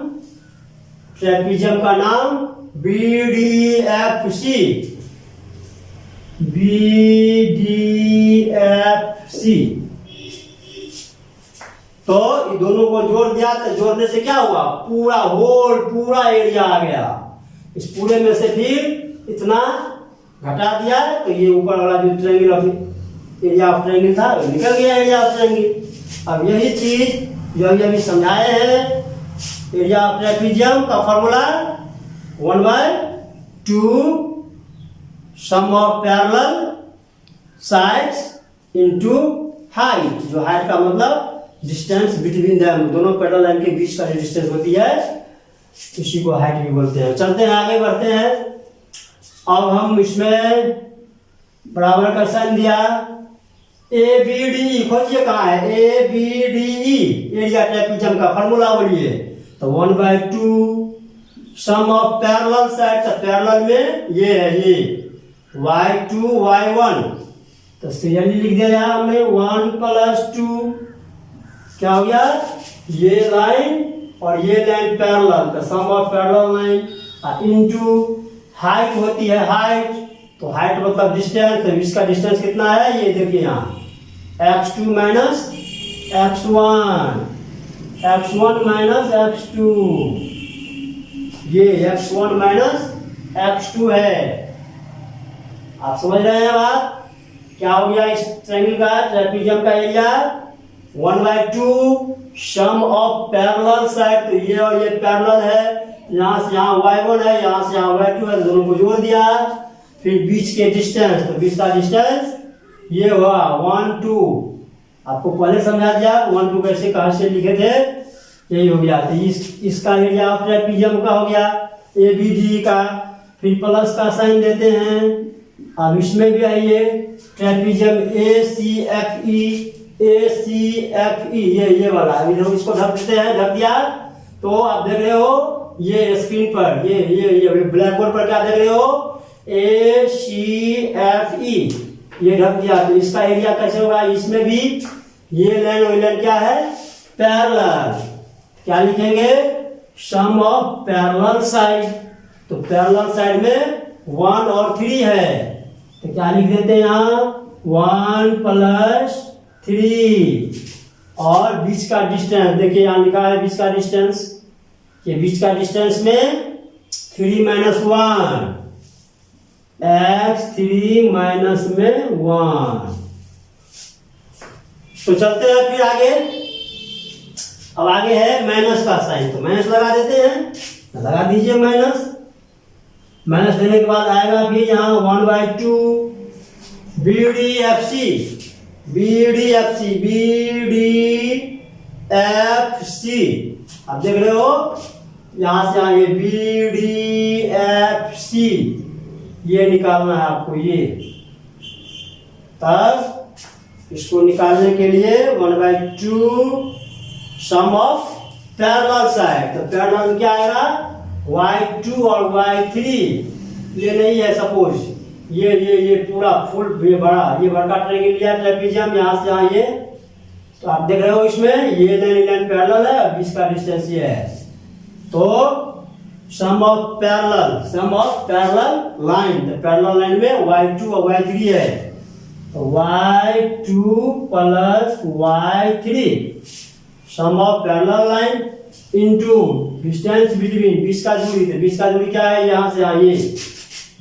का नाम BDFC। तो ये दोनों को जोड़ दिया, तो जोड़ने से क्या हुआ, पूरा एरिया आ गया। इस पूरे में से फिर इतना घटा दिया, तो ये ऊपर वाला जो triangle of area of triangle था वो निकल गया एरिया ऑफ ट्रायंगल। अब यही चीज जो अभी समझाए हैं, एरिया ऑफ ट्रेपेजियम का formula 1/2 sum of parallel sides into height. जो हाइट का मतलब डिस्टेंस बिटवीन देम, दोनों पैरेलल लाइन के बीच का जो डिस्टेंस होती है इसी को हाइट भी बोलते हैं। चलते हैं आगे बढ़ते हैं। अब हम इसमें बराबर का साइन दिया, ABDE खोजिए कहाँ है, ABDE एरिया ट्रेपेजियम का फॉर्मूला बोलिए। तो 1/2 सम ऑफ पैरेलल साइड, तो पैरेलल में ये है ये y2 y1, तो सीरियली लिख दिया यहाँ हमने 1 + 2, क्या हो गया, ये लाइन और ये लाइन पैरेलल, तो sum of parallel line into height होती है हाइट, तो हाइट मतलब डिस्टेंस, तो इसका डिस्टेंस कितना है ये देखिए यहाँ x2 minus x1 minus x2, ये x1 माइनस x2 है। आप समझ रहे हैं बात, क्या हो गया इस ट्रायंगल का, ट्रेपेजियम का area 1/2 sum of parallel side, तो ये और ये पैरेलल है, यहाँ से यहाँ y1 है, यहाँ से यहाँ y2 है, दोनों को जोड़ दिया। फिर बीच के डिस्टेंस, तो बीच का डिस्टेंस ये हुआ 1 2, आपको पहले समझा दिया 1 2 कैसे कहाँ से लिखे थे, यही हो गया। तो इसका एरिया ऑफ ट्रेपेजियम का हो गया ABD का। फिर प्लस का साइन देते हैं। अब इसमें भी आइए ट्रेपेजियम ACFE ये वाला, अभी हम इसको ढक देते हैं, ढक दिया। तो आप देख रहे हो ये स्क्रीन पर ये ब्लैक बोर्ड पर क्या देख रहे हो, ACFE ये ढक दिया। तो इसका एरिया कैसे होगा, इसमें भी ये लाइन और लाइन क्या है, पैरेलल, क्या लिखेंगे, सम ऑफ पैरेलल साइड, तो पैरेलल साइड में 1 और 3 है, तो क्या लिख देते हैं यहाँ 1 + 3, और बीच का डिस्टेंस देखिए यहाँ लिखा है बीच का डिस्टेंस, ये बीच का डिस्टेंस में 3 - 1 x3 - 1। तो चलते हैं फिर आगे। अब आगे है माइनस का साइन, तो माइनस लगा देते हैं, लगा दीजिए माइनस देने के बाद आएगा फिर यहाँ 1/2 BDFC। आप देख रहे हो यहां से यहाँ ये BDFC ये निकालना है आपको, ये तब इसको निकालने के लिए 1/2 सम ऑफ पैरेलल साइड, तो पैरेलल में क्या आएगा y2 और y3, ये नहीं है सपोज ये पूरा फुल ये बड़ा ट्रायंगल लिया ट्रेपेजियम यहाँ से यहाँ ये, तो आप देख रहे हो इसमें ये लाइन पैरेलल है और बीच का डिस्टेंस ये है, तो सम ऑफ पैरेलल लाइन, तो पैरेलल लाइन में y2 और y3 है, y2 plus y3 sum of parallel line into distance between, बीच का दूरी, तो बीच का दूरी क्या है, यहाँ से यहाँ ये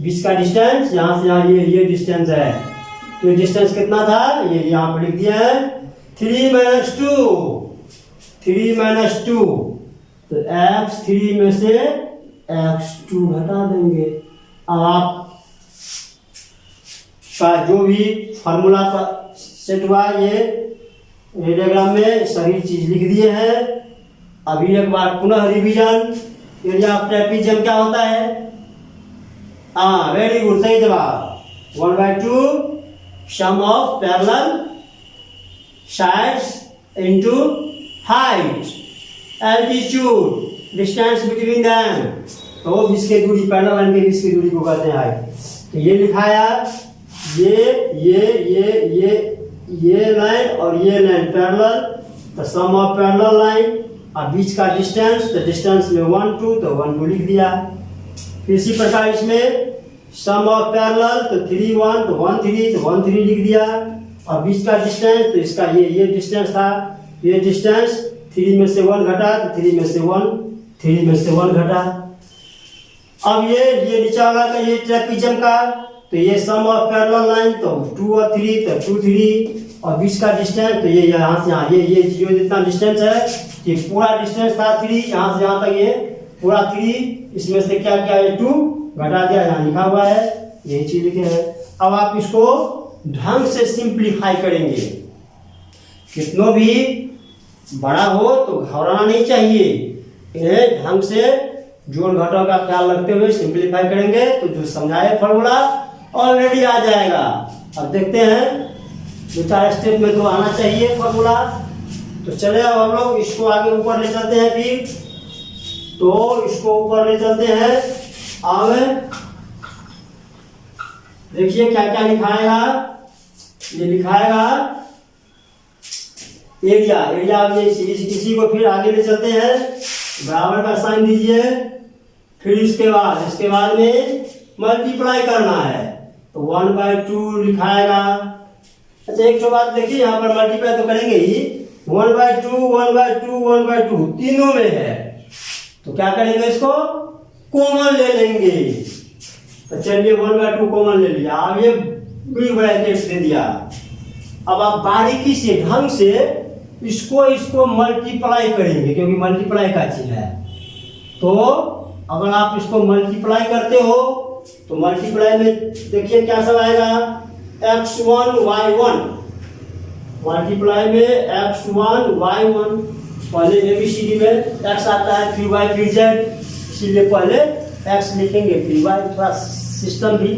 बीच का डिस्टेंस, यहाँ से यहाँ ये डिस्टेंस है। तो डिस्टेंस कितना था, ये यहाँ पर लिख दिया है 3 - 2, 3 - 2, तो x3 में से x2 घटा देंगे। अब आप का जो भी फार्मूला सेट हुआ ये डायग्राम में सही चीज लिख दिए हैं। अभी एक बार पुनः रिवीजन, एरिया ऑफ ट्रेपेजियम क्या होता है, हाँ वेरी गुड, सही जवाब 1/2 sum of parallel sides into height, altitude, distance between them, तो इसके दूरी पैरेलल लाइन के बीच की दूरी को कहते हैं हाइट। तो ये लिखाया ये लाइन और ये लाइन पैरेलल, तो सम ऑफ पैरेलल लाइन और बीच का डिस्टेंस, तो डिस्टेंस में 1 2, तो 1 2 लिख दिया। फिर इसी प्रकार इसमें सम ऑफ पैरेलल, तो 3 1, तो 1 3, तो 1 3 लिख दिया। और बीच का डिस्टेंस, तो इसका ये डिस्टेंस था, ये डिस्टेंस 3 में से 1 घटा, तो 3 में से 1 घटा। अब ये नीचे वाला का ये ट्रेपेजियम का, तो ये सम ऑफ पैरेलल लाइन, तो 2 और 3, तो 2 3, और बीच का डिस्टेंस, तो ये यहाँ से यहाँ ये जीरो जितना डिस्टेंस है, ये पूरा डिस्टेंस था 3, यहाँ से यहाँ तक ये पूरा 3, इसमें से क्या क्या है 2 घटा दिया, यहाँ लिखा हुआ है, यही चीज लिखे हैं। अब आप इसको ढंग से सिंप्लीफाई करेंगे, कितना भी बड़ा हो तो घबराना नहीं चाहिए, इन्हें ढंग से जोड़ घटाव का ख्याल रखते हुए सिंप्लीफाई करेंगे, तो जो समझाए फॉर्मूला ऑलरेडी आ जाएगा। अब देखते हैं 2-4 स्टेप में तो आना चाहिए फॉर्मूला। तो चले अब हम लोग इसको आगे ऊपर ले चलते हैं, फिर तो इसको ऊपर ले चलते हैं। अब देखिए क्या क्या लिखाएगा, ये लिखाएगा एरिया में इसी को फिर आगे ले चलते हैं, बराबर का साइन दीजिए। फिर इसके बाद में मल्टीप्लाई करना है, तो 1/2 लिखाएगा। अच्छा एक बात देखिए, यहाँ पर मल्टीप्लाई तो करेंगे ही, 1/2 1/2 1/2 तीनों में है, तो क्या करेंगे, इसको कॉमन ले लेंगे। तो चलिए 1/2 कॉमन ले लिया, अब ये बिग ब्रैकेट दे दिया। अब आप बारीकी से ढंग से इसको मल्टीप्लाई करेंगे, क्योंकि मल्टीप्लाई का चिन्ह है। तो अगर आप इसको मल्टीप्लाई करते हो तो मल्टीप्लाई में देखिए क्या सब आएगा, x1 y1, मल्टीप्लाई में x1 y1, पहले ABCD में x आता है, फिर y फिर z, इसीलिए पहले x लिखेंगे फिर y। थोड़ा सिस्टम भी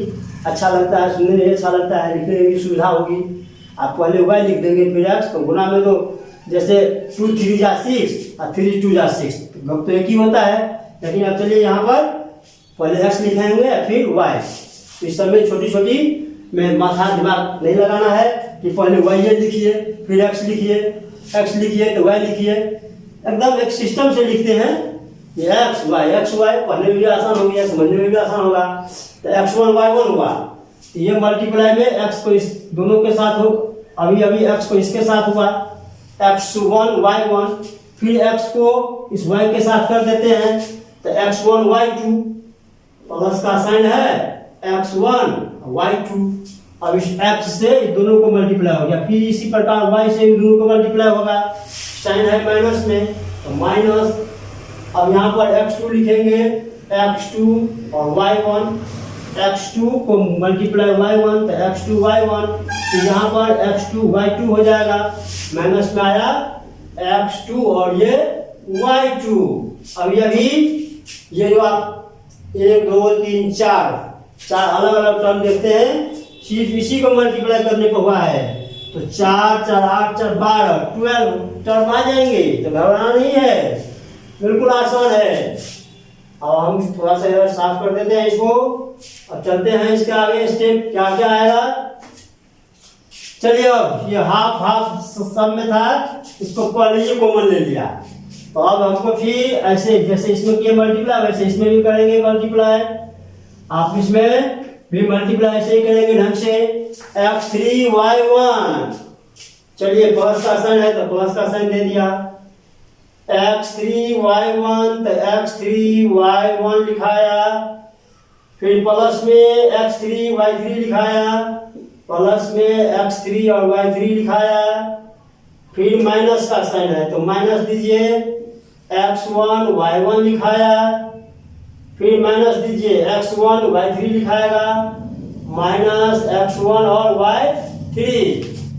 अच्छा लगता है, सुनने में अच्छा लगता है, लिखने में भी सुविधा होगी। आप पहले y लिख देंगे फिर x, तो गुना में तो जैसे 2 3 जा 6 और 3 2 जा 6, तो एक ही होता है। लेकिन अब चलिए यहाँ पर पहले x लिखेंगे फिर y। इस समय छोटी छोटी में माथा दिमाग नहीं लगाना है कि पहले y लिखिए फिर x लिखिए, x लिखिए तो y लिखिए, एकदम एक सिस्टम से लिखते हैं। ये x y पढ़ने में भी आसान हो गया, समझने में भी आसान होगा। तो x1 y1 हुआ, ये मल्टीप्लाई में x को इस दोनों के साथ हो, अभी x को इसके साथ हुआ, x1 y1, फिर x को इस y के साथ कर देते हैं, तो x1 y2, प्लस का साइन है x1 y2। अब इस x से इस दोनों को मल्टीप्लाई हो गया, फिर इसी प्रकार y से इन दोनों को मल्टीप्लाई होगा, साइन है माइनस में, तो माइनस। अब यहाँ पर x2 लिखेंगे, x2 और y1, x2 को मल्टीप्लाई y1, तो x2 y1, तो यहाँ पर x2 y2 हो जाएगा, माइनस में आया x2 और ये y2। अभी ये जो आप 1 2 3 4 अलग अलग टर्म देखते हैं, सिर्फ इसी को मल्टीप्लाई करने को हुआ है, तो 4 4 8 4 12 टर्म आ जाएंगे, तो घबराना नहीं है, बिल्कुल आसान है। अब हम थोड़ा सा साफ कर देते हैं इसको, अब चलते हैं इसके आगे स्टेप क्या क्या आएगा। चलिए अब ये हाफ सब में था, इसको पहले ये कॉमन ले लिया, तो अब हमको फिर ऐसे जैसे इसमें किए मल्टीप्लाई वैसे इसमें भी करेंगे मल्टीप्लाई। आप इसमें फिर मल्टीप्लाई ऐसे ही करेंगे ढंग से, x3y1, चलिए प्लस का साइन है तो प्लस का साइन दे दिया, x3y1 तो x3y1 लिखाया, फिर प्लस में x3y3 लिखाया, प्लस में x3 और y3 लिखाया, फिर माइनस का साइन है तो माइनस दीजिए, x1 y1 लिखाया, फिर माइनस दीजिए x1 y3 लिखाएगा, माइनस x1 और y3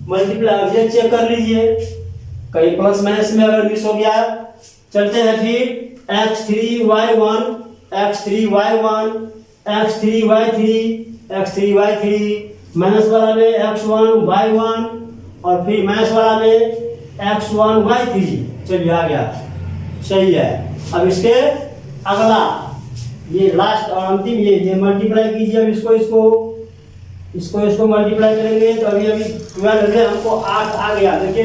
मल्टीप्लाई फिर चेक कर लीजिए, कहीं प्लस माइनस में अगर मिस हो गया। चलते हैं फिर x3y1 x3y1 x3y3 x3y3, minus वाला में x1 y1 और फिर माइनस वाला में x1 y3, चलिए आ गया, सही है। अब इसके अगला ये लास्ट और अंतिम ये मल्टीप्लाई कीजिए, अब इसको मल्टीप्लाई करेंगे तो अभी 12 में हमको 8 आ गया, देखिए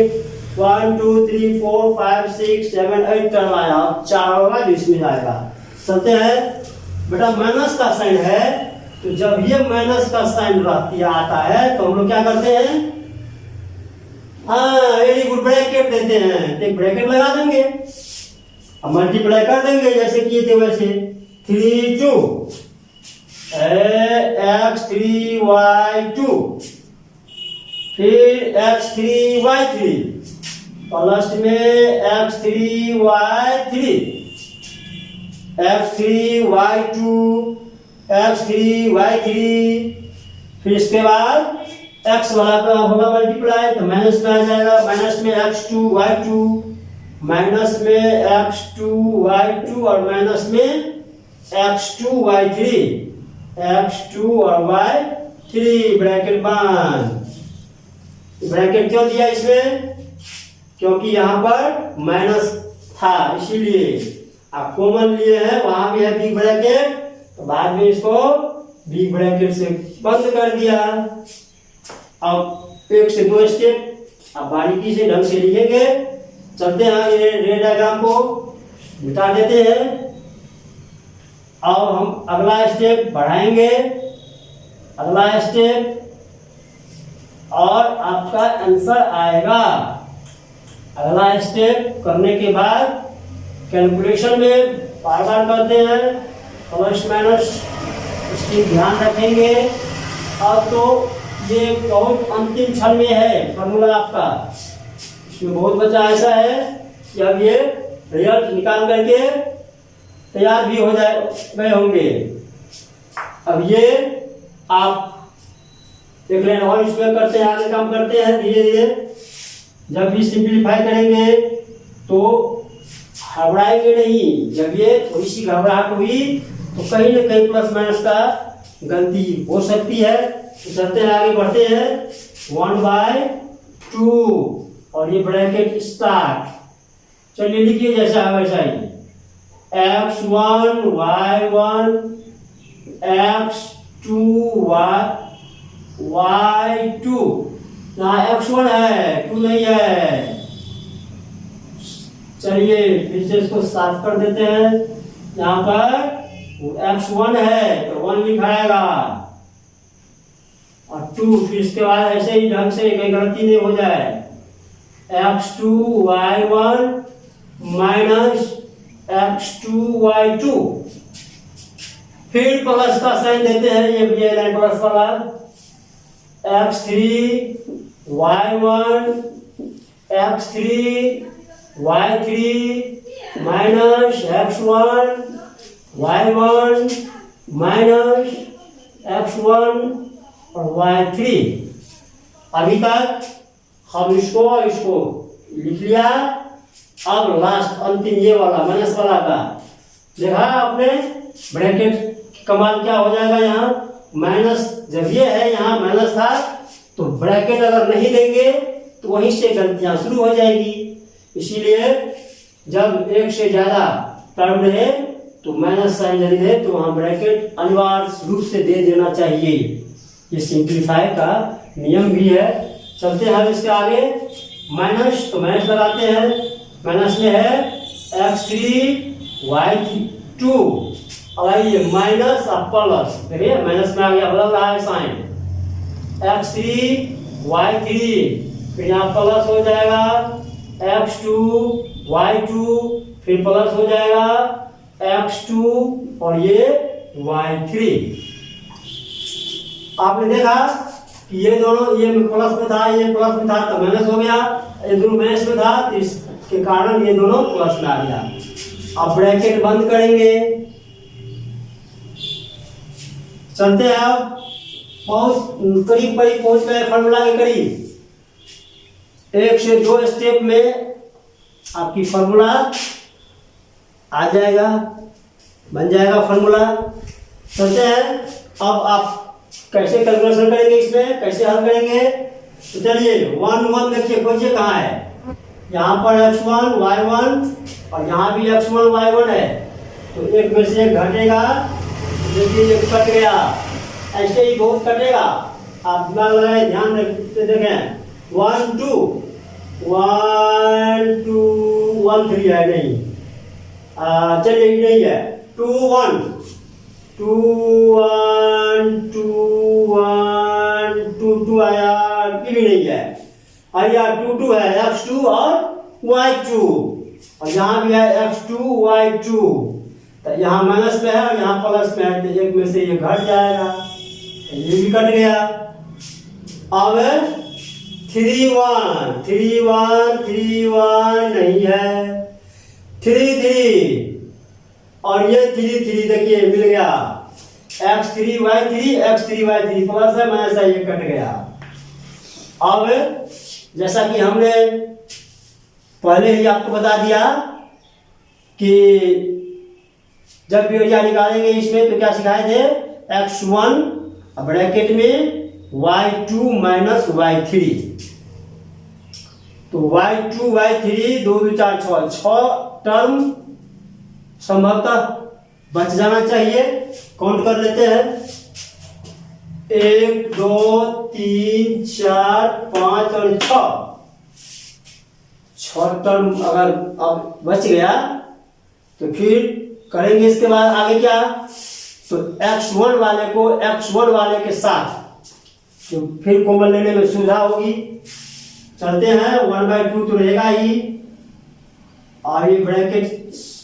1 2 3 4 5 6 7 8 टर्म आया, अब 4 होगा जो इसमें आएगा। चलते हैं बेटा, माइनस का साइन है तो जब ये माइनस का साइन आता है तो हम लोग क्या करते हैं, हाँ वेरी गुड, ब्रैकेट देते हैं, एक ब्रैकेट लगा देंगे, अब मल्टीप्लाई कर देंगे जैसे किए थे वैसे, 3 2 x3y2 फिर x3y3 प्लस में x3y3 x3y2 x3y3, फिर इसके बाद x वाला का होगा मल्टीप्लाई तो माइनस में आ जाएगा, माइनस में x2y2 माइनस में x2y2 और माइनस में x2y3 x2 और y3, ब्रैकेट बंद। ब्रैकेट क्यों दिया इसमें, क्योंकि यहाँ पर माइनस था इसीलिए, आप कॉमन लिए हैं वहां भी है बिग ब्रैकेट, तो बाद में इसको बिग ब्रैकेट से बंद कर दिया। अब 1 से 2 स्टेप अब बारीकी से ढंग से लिखेंगे। चलते हैं ये रे डायग्राम को मिटा देते हैं, अब हम अगला स्टेप बढ़ाएंगे, अगला स्टेप और आपका आंसर आएगा। अगला स्टेप करने के बाद कैलकुलेशन में बार बार करते हैं, प्लस माइनस इसकी ध्यान रखेंगे। अब तो ये बहुत अंतिम क्षण में है फॉर्मूला आपका, इसमें बहुत बच्चा ऐसा है कि अब ये रिजल्ट निकाल करके तैयार भी हो गए होंगे। अब ये आप देख लेना, और इसमें करते हैं, आगे काम करते हैं धीरे धीरे। जब भी सिंप्लीफाई करेंगे तो घबराएंगे नहीं, जब ये थोड़ी सी घबराहट हुई तो कहीं ना कहीं प्लस माइनस का गलती हो सकती है। तो चलते हैं आगे बढ़ते हैं, 1/2 और ये ब्रैकेट स्टार्ट, चलिए लिखिए जैसा है वैसा ही, x1 y1 x2 y2, यहाँ x1 है 2 नहीं है। चलिए फिर से इसको साफ कर देते हैं, यहाँ पर x1 है तो 1 लिखाएगा और 2, फिर इसके बाद ऐसे ही ढंग से कहीं गलती नहीं हो जाए, x2 y1 minus x2 y2, फिर प्लस का साइन देते हैं, ये भी लाइन प्लस वाला, x3 y1 x3 y3 minus x1 y1 minus x1 और y3। अभी तक हम इसको लिख लिया। अब लास्ट अंतिम ये वाला माइनस वाला का देखा आपने, ब्रैकेट कमाल क्या हो जाएगा, यहाँ माइनस जब ये है यहाँ माइनस था तो ब्रैकेट अगर नहीं देंगे तो वहीं से गलतियां शुरू हो जाएगी। इसीलिए जब एक से ज्यादा टर्म रहे तो माइनस साइन यदि है तो वहां ब्रैकेट अनिवार्य रूप से दे देना चाहिए। ये सिंप्लीफाई का नियम भी है। चलते हैं इसके आगे, माइनस तो माइनस लगाते हैं, माइनस में है x3 y2 अब आइए माइनस और प्लस, देखिए माइनस में आ गया, बदल रहा है साइन, x3 y3, फिर यहाँ प्लस हो जाएगा x2 y2, फिर प्लस हो जाएगा x2 और ये y3। आपने देखा कि ये दोनों, ये प्लस में था, ये प्लस में था तो माइनस हो गया, ये दोनों माइनस में था तो इसके कारण ये दोनों प्लस में आ गया। अब ब्रैकेट बंद करेंगे, चलते हैं अब बहुत करीब पहुंच गए फॉर्मूला के करीब। 1 से 2 स्टेप में आपकी फॉर्मूला आ जाएगा, बन जाएगा फॉर्मूला। चलते हैं अब आप कैसे कैलकुलेशन करेंगे, इसमें कैसे हल करेंगे। तो चलिए 1 1 देखिए, खोजिए कहाँ है। यहाँ पर x1 y1 और यहाँ भी x1 y1 है, तो एक में से एक घटेगा, देखिए ये कट गया, ऐसे ही बहुत कटेगा। आप दिमाग लगाए, ध्यान रखते देखें। 1 2 1 2 1 3 है नहीं, चलिए नहीं है। 2 1 2 1 2 1 2 2 आया, ये भी नहीं है, आया 2 2 है, x2 और y2, और यहाँ भी है x2 y2, तो यहाँ माइनस में है और यहाँ प्लस में है, तो एक में से ये घट जाएगा, ये भी कट गया। अब 3 1 3 1 3 1 नहीं है, 3 3 और ये 3 3 देखिए मिल गया, x3 y3 x3 y3 plus है माइनस है, ये कट गया। अब जैसा कि हमने पहले ही आपको बता दिया कि जब भी एरिया निकालेंगे इसमें तो क्या सिखाए थे, x1 ब्रैकेट में y2 माइनस y3, तो y2 y3 2 2 4 6 टर्म संभवतः बच जाना चाहिए। काउंट कर लेते हैं, 1 2 3 4 5 और 6 टर्म अगर अब बच गया तो फिर करेंगे इसके बाद आगे क्या, तो x1 वाले को x1 वाले के साथ तो फिर कॉमन लेने में सुविधा होगी। चलते हैं, 1/2 तो रहेगा ही, और ये ब्रैकेट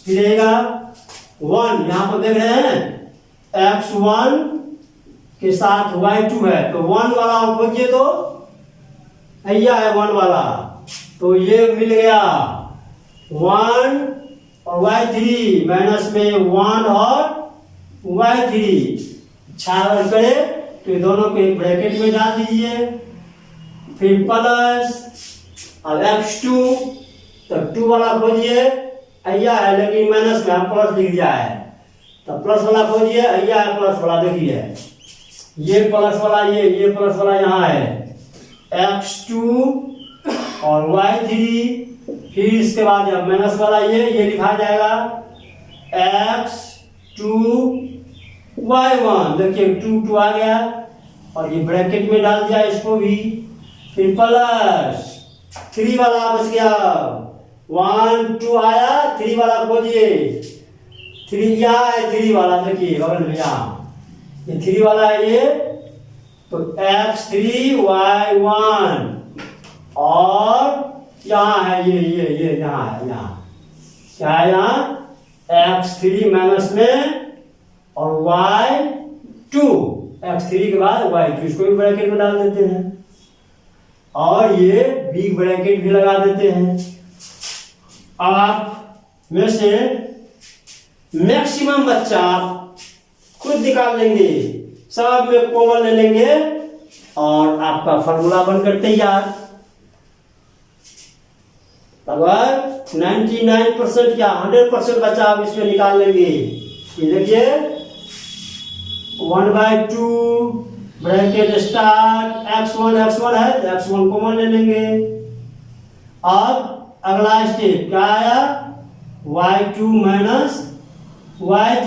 फिर रहेगा 1, यहाँ पर देख रहे हैं x1 के साथ y2 है, तो 1 वाला हम खोजिए, तो अय्या है 1 वाला, तो ये मिल गया 1 और y3 माइनस में 1 और y3 छाड़ करे तो ये दोनों को एक ब्रैकेट में डाल दीजिए, फिर प्लस, अब x2 तो 2 वाला खोजिए, अय्या है लेकिन माइनस में हम प्लस लिख दिया है, तो प्लस वाला खोजिए, अय्या है प्लस वाला, देखिए ये प्लस वाला, ये प्लस वाला यहाँ है, x2 और y3, फिर इसके बाद माइनस वाला ये लिखा जाएगा x2 y1, देखिए 2 2 आ गया और ये ब्रैकेट में डाल दिया इसको भी, फिर प्लस 3 वाला बच गया, 1 2 आया, 3 वाला खोजिए, 3 यहाँ है 3 वाला, देखिए बगल में यहाँ ये 3 वाला है ये, तो x3 y1 और यहाँ है ये यहाँ है, यहाँ क्या है, यहाँ x3 माइनस में और y2, x3 के बाद y2, इसको भी ब्रैकेट में डाल देते हैं और ये बिग ब्रैकेट भी लगा देते हैं। अब आप में से मैक्सिमम बच्चा खुद निकाल लेंगे, सब में कॉमन ले लेंगे और आपका फॉर्मूला बनकर तैयार। अगर 99% या 100% बच्चा आप इसमें निकाल लेंगे, ये देखिए 1/2 ब्रैकेट स्टार्ट, x1 है तो x1 कॉमन ले लेंगे। अब अगला स्टेप क्या आया, y2 माइनस y3,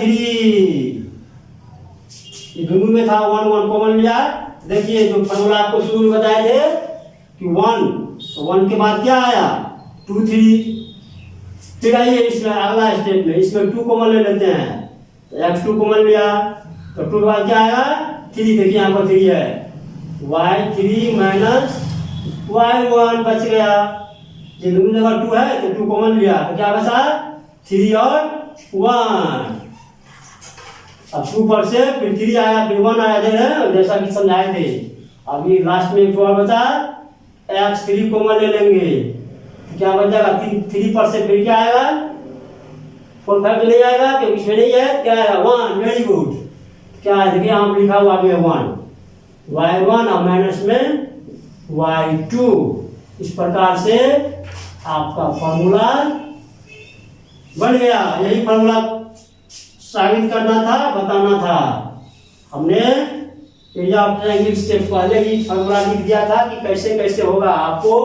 ये दोनों में था 1 1 कॉमन लिया। देखिए जो फॉर्मूला आपको शुरू में बताए थे कि 1 के बाद क्या आया 2 3, फिर आइए इसमें अगला स्टेप में, इसमें 2 कॉमन ले लेते हैं, x2 कॉमन लिया तो 2 के बाद क्या आएगा 3, देखिए यहाँ पर 3 है, y3 माइनस y1 बच गया, ये दोनों जगह 2 है तो 2 कॉमन लिया तो क्या बचा 3 और 1। अब 2 पर से फिर 3 आया फिर 1 आया, दे रहे जैसा कि समझाए थे। अभी लास्ट में एक और बचा x3 कॉमन ले लेंगे तो क्या बच जाएगा 3 पर से फिर क्या आएगा 4 5 नहीं आएगा क्योंकि इसमें नहीं है, क्या आएगा 1, वेरी गुड। क्या है देखिए यहाँ लिखा हुआ भी है 1, y1 और माइनस में y2। इस प्रकार से आपका फॉर्मूला बन गया। यही फॉर्मूला साबित करना था, बताना था। हमने एरिया ऑफ ट्रायंगल से पहले ही फॉर्मूला लिख दिया था कि कैसे कैसे होगा। आपको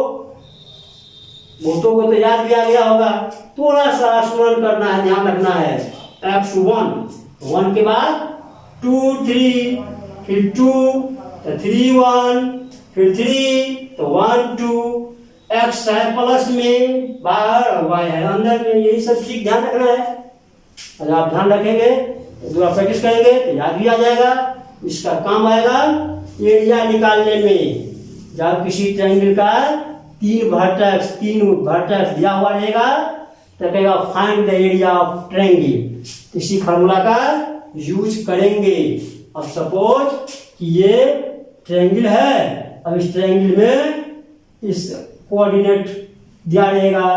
बहुतों को तो याद भी आ गया होगा, थोड़ा सा स्मरण करना है, ध्यान रखना है। x1 1 के बाद 2 3 फिर 2 तो 3 1 फिर 3 तो 1 2, x है प्लस में बाहर और y है अंदर में, यही सब चीज ध्यान रखना है। अगर आप ध्यान रखेंगे तो आप प्रैक्टिस करेंगे तो याद भी आ जाएगा। इसका काम आएगा एरिया निकालने में। जब किसी ट्रायंगल का 3 वर्टेक्स दिया हुआ रहेगा तो कहेगा find the area of triangle, इसी फार्मूला का यूज करेंगे। अब सपोज कि ये ट्रायंगल है, अब इस ट्रायंगल में इस कोऑर्डिनेट दिया रहेगा,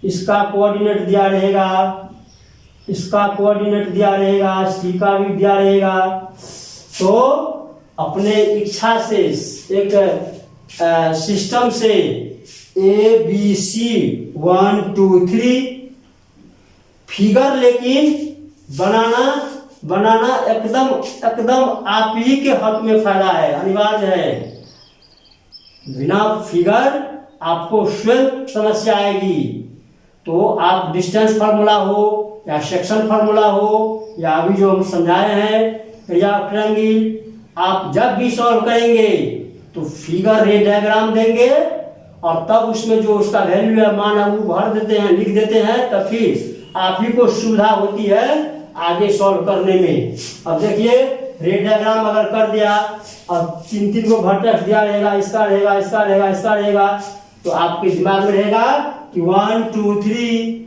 इसका कोऑर्डिनेट दिया रहेगा, इसका कोऑर्डिनेट दिया रहेगा, सी का भी दिया रहेगा। तो अपने इच्छा से एक सिस्टम से ए बी सी 1 2 3 फिगर लेकिन बनाना एकदम आप ही के हक में फायदा है, अनिवार्य है। बिना फिगर आपको स्वयं समस्या आएगी। तो आप डिस्टेंस फार्मूला हो या सेक्शन फार्मूला हो या अभी जो हम समझाए हैं एरिया ऑफ ट्रायंगल, आप जब भी सॉल्व करेंगे तो फिगर रे डायग्राम देंगे और तब उसमें जो उसका वैल्यू है मान है वो भर देते हैं, लिख देते हैं, तब फिर आप ही को सुविधा होती है आगे सॉल्व करने में। अब देखिए रे डायग्राम अगर कर दिया और 3 को वर्टेक्स दिया रहेगा, इसका रहेगा, इसका रहेगा, इसका रहेगा, तो आपके दिमाग में रहेगा कि 1 2 3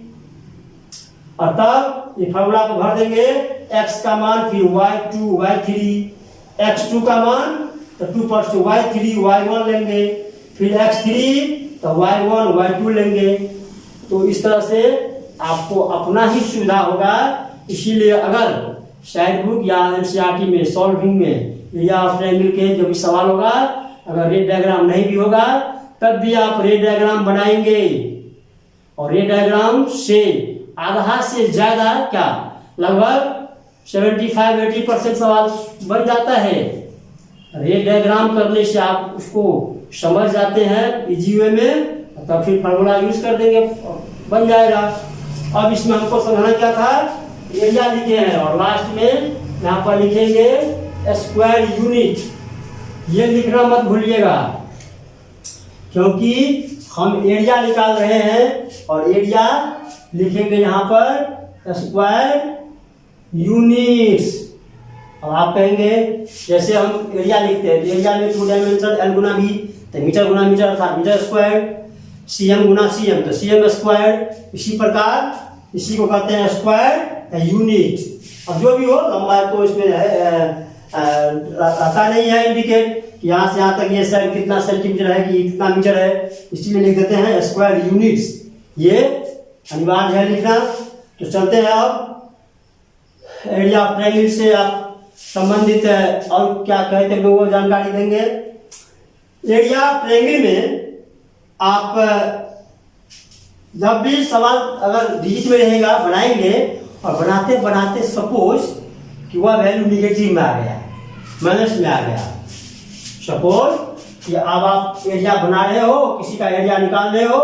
और तब ये फॉर्मूला को भर देंगे। x का मान फिर y2 y3, x2 का मान तो 2 पर से y3 y1 लेंगे, फिर x3 तो y1 y2 लेंगे। तो इस तरह से आपको अपना ही सुविधा होगा। इसीलिए अगर साइड बुक या एनसीईआरटी में सॉल्विंग में एरिया ऑफ ट्रायंगल के जो भी सवाल होगा, अगर रे डायग्राम नहीं भी होगा तब भी आप रे डायग्राम बनाएंगे और रे डायग्राम से आधा से ज्यादा क्या लगभग 75-80% सवाल बन जाता है। रे डायग्राम करने से आप उसको समझ जाते हैं इजी वे में, तब फिर फार्मूला यूज कर देंगे, बन जाएगा। अब इसमें हमको समझना क्या था, एरिया लिखे हैं और लास्ट में यहाँ पर लिखेंगे स्क्वायर यूनिट। ये लिखना मत भूलिएगा क्योंकि हम एरिया निकाल रहे हैं और एरिया लिखेंगे यहाँ पर स्क्वायर यूनिट्स। और आप कहेंगे जैसे हम एरिया लिखते हैं, एरिया में 2 डायमेंशन एल गुना बी तो मीटर गुना मीटर अर्थात मीटर स्क्वायर, सीएम गुना सीएम तो सीएम स्क्वायर। इसी प्रकार इसी को कहते हैं स्क्वायर यूनिट। अब जो भी हो लंबाई तो इसमें आता नहीं है इंडिकेट कि यहाँ से यहाँ तक ये साइड कितना सेंटीमीटर है कि कितना मीटर है, इसीलिए लिख देते हैं स्क्वायर यूनिट्स। ये अनिवार्य है लिखना। तो चलते हैं अब एरिया ऑफ ट्रायंगल से आप संबंधित और क्या कहते हैं लोगों को जानकारी देंगे। एरिया ऑफ ट्रायंगल में आप जब भी सवाल अगर बीच में रहेगा बनाएंगे और बनाते बनाते सपोज कि वह वैल्यू निगेटिव में आ गया, माइनस में आ गया। सपोज कि अब आप एरिया बना रहे हो, किसी का एरिया निकाल रहे हो,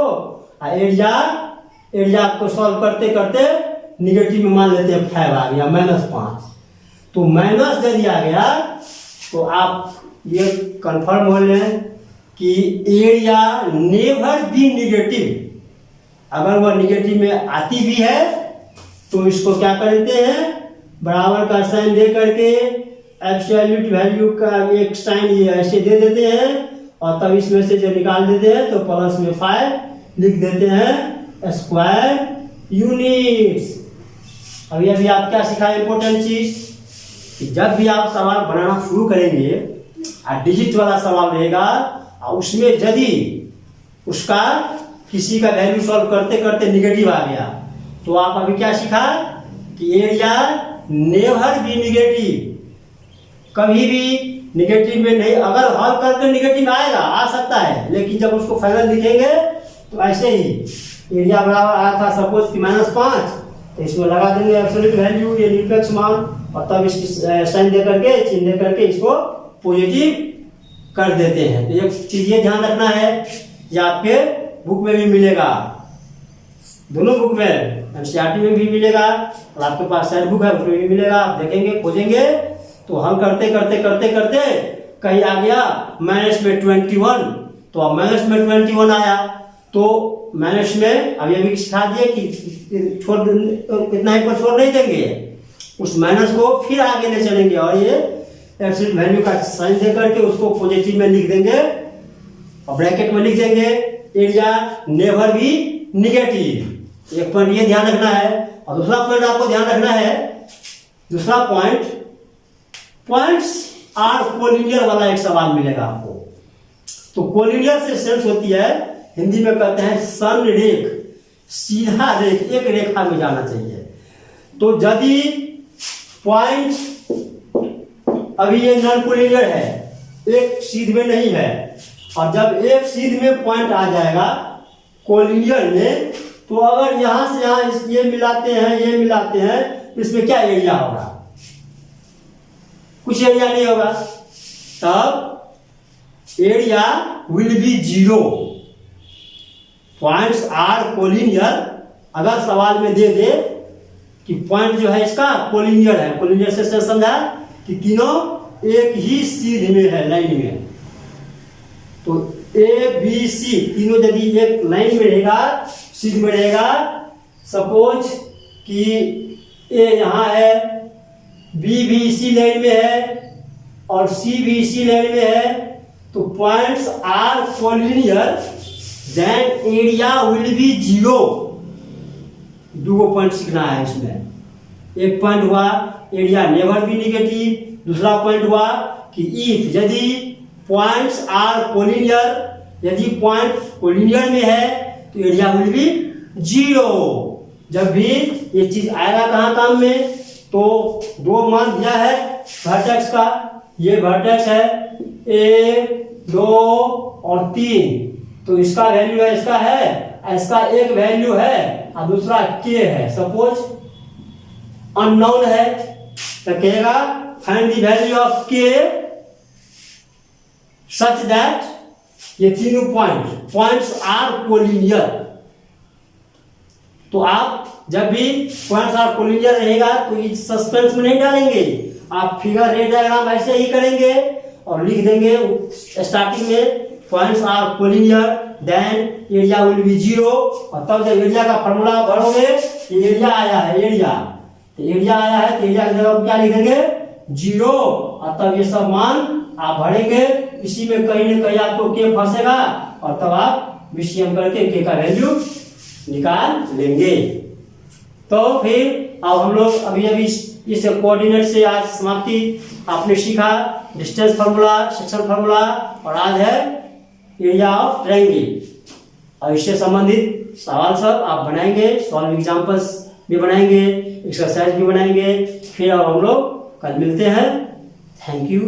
एरिया को सॉल्व करते करते निगेटिव में मान लेते हैं 5 आ गया, -5। तो माइनस यदि आ गया तो आप ये कंफर्म हो लें कि एरिया नेवर बी निगेटिव। अगर वह निगेटिव में आती भी है तो इसको क्या करते हैं बराबर का साइन दे करके एब्सोल्यूट वैल्यू का एक साइन ये ऐसे दे देते हैं और तब इसमें से जो निकाल देते हैं तो प्लस में 5 लिख देते हैं स्क्वायर यूनिट्स। अभी अभी आप क्या सिखा इंपॉर्टेंट चीज कि जब भी आप सवाल बनाना शुरू करेंगे और डिजिट वाला सवाल रहेगा और उसमें यदि उसका किसी का वैल्यू सॉल्व करते करते निगेटिव आ गया तो आप अभी क्या सीखा कि एरिया नेवर बी निगेटिव, कभी भी निगेटिव में नहीं। अगर हल करके निगेटिव आएगा आ सकता है, लेकिन जब उसको फाइनल लिखेंगे तो ऐसे ही एरिया बराबर आया था सपोज कि -5 तो इसमें लगा देंगे एब्सोल्यूट वैल्यू ये निरपेक्ष मान और तब इसकी साइन दे करके चिन्ह दे करके इसको पॉजिटिव कर देते हैं। तो एक चीज ये ध्यान रखना है, ये आपके बुक में भी मिलेगा, दोनों बुक में एनसीईआरटी में भी मिलेगा और आपके पास सेट बुक है उसमें भी मिलेगा। आप देखेंगे खोजेंगे तो हल करते करते करते करते कहीं आ गया माइनस में 21 तो अब माइनस में 21 आया तो माइनस में अभी अभी सिखा दिए कि छोड़ इतना ही पर छोड़ नहीं देंगे, उस माइनस को फिर आगे ले चलेंगे और ये एब्सोल्यूट वैल्यू का साइन दे करके उसको पॉजिटिव में लिख देंगे और ब्रैकेट में लिख देंगे एरिया नेवर बी निगेटिव। एक पॉइंट ये ध्यान रखना है और दूसरा पॉइंट आपको ध्यान रखना है, दूसरा पॉइंट पॉइंट्स आर कोलिनियर वाला एक सवाल मिलेगा आपको। तो कोलिनियर से सेंस होती है हिंदी में कहते हैं संरेख, सीधा रेख, एक रेखा में जाना चाहिए। तो यदि पॉइंट अभी ये नॉन कोलिनियर है, एक सीध में नहीं है, और जब एक सीध में पॉइंट आ जाएगा कोलिनियर में तो अगर यहां से यहां ये मिलाते हैं ये मिलाते हैं तो इसमें क्या एरिया होगा, कुछ एरिया नहीं होगा। तब area will be 0। Points are collinear, अगर सवाल में दे दे कि पॉइंट जो है इसका कोलिनियर है, कोलिनियर से समझा कि तीनों एक ही सीध में है, लाइन में, तो ए बी सी तीनों यदि एक लाइन में रहेगा सीध में रहेगा, सपोज कि ए यहां है, बी भी इसी लाइन में है और सी भी इसी लाइन में है, तो points are collinear then area will be 0। दो पॉइंट सीखना है इसमें, एक पॉइंट हुआ एरिया नेवर बी निगेटिव, दूसरा पॉइंट हुआ कि इफ यदि पॉइंट्स आर कोलिनियर, यदि पॉइंट कोलिनियर में है तो एरिया विल बी 0। जब भी ये चीज आएगा कहां काम में, तो दो मान दिया है वर्टेक्स का, ये वर्टेक्स है 1 2 और 3, तो इसका वैल्यू है, इसका है, इसका एक वैल्यू है और दूसरा के है, सपोज अननोन है तो कहेगा फाइंड द वैल्यू ऑफ के सच दैट ये तीनों पॉइंट्स आर कोलिनियर। तो आप जब भी पॉइंट्स आर कोलिनियर रहेगा तो इस सस्पेंस में नहीं डालेंगे, आप फिगर रे डायग्राम ऐसे ही करेंगे और लिख देंगे स्टार्टिंग में points are collinear then area will be 0, और तब जब एरिया का फॉर्मूला भरोगे, ये एरिया आया है, एरिया तो एरिया आया है तो एरिया की जगह क्या लिख देंगे 0, और तब ये सब मान आप भरेंगे, इसी में कहीं न कहीं आपको के फंसेगा और तब आप बीसीएम करके के का वैल्यू निकाल लेंगे। तो फिर अब हम लोग अभी इस कोऑर्डिनेट से आज समाप्ति, आपने सीखा डिस्टेंस फार्मूला, सेक्शन फार्मूला और आज है एरिया ऑफ ट्रायंगल, और इससे संबंधित सवाल सब आप बनाएंगे, सॉल्व एग्जांपल्स भी बनाएंगे, एक्सरसाइज भी बनाएंगे। फिर अब हम लोग कल मिलते हैं। Thank you.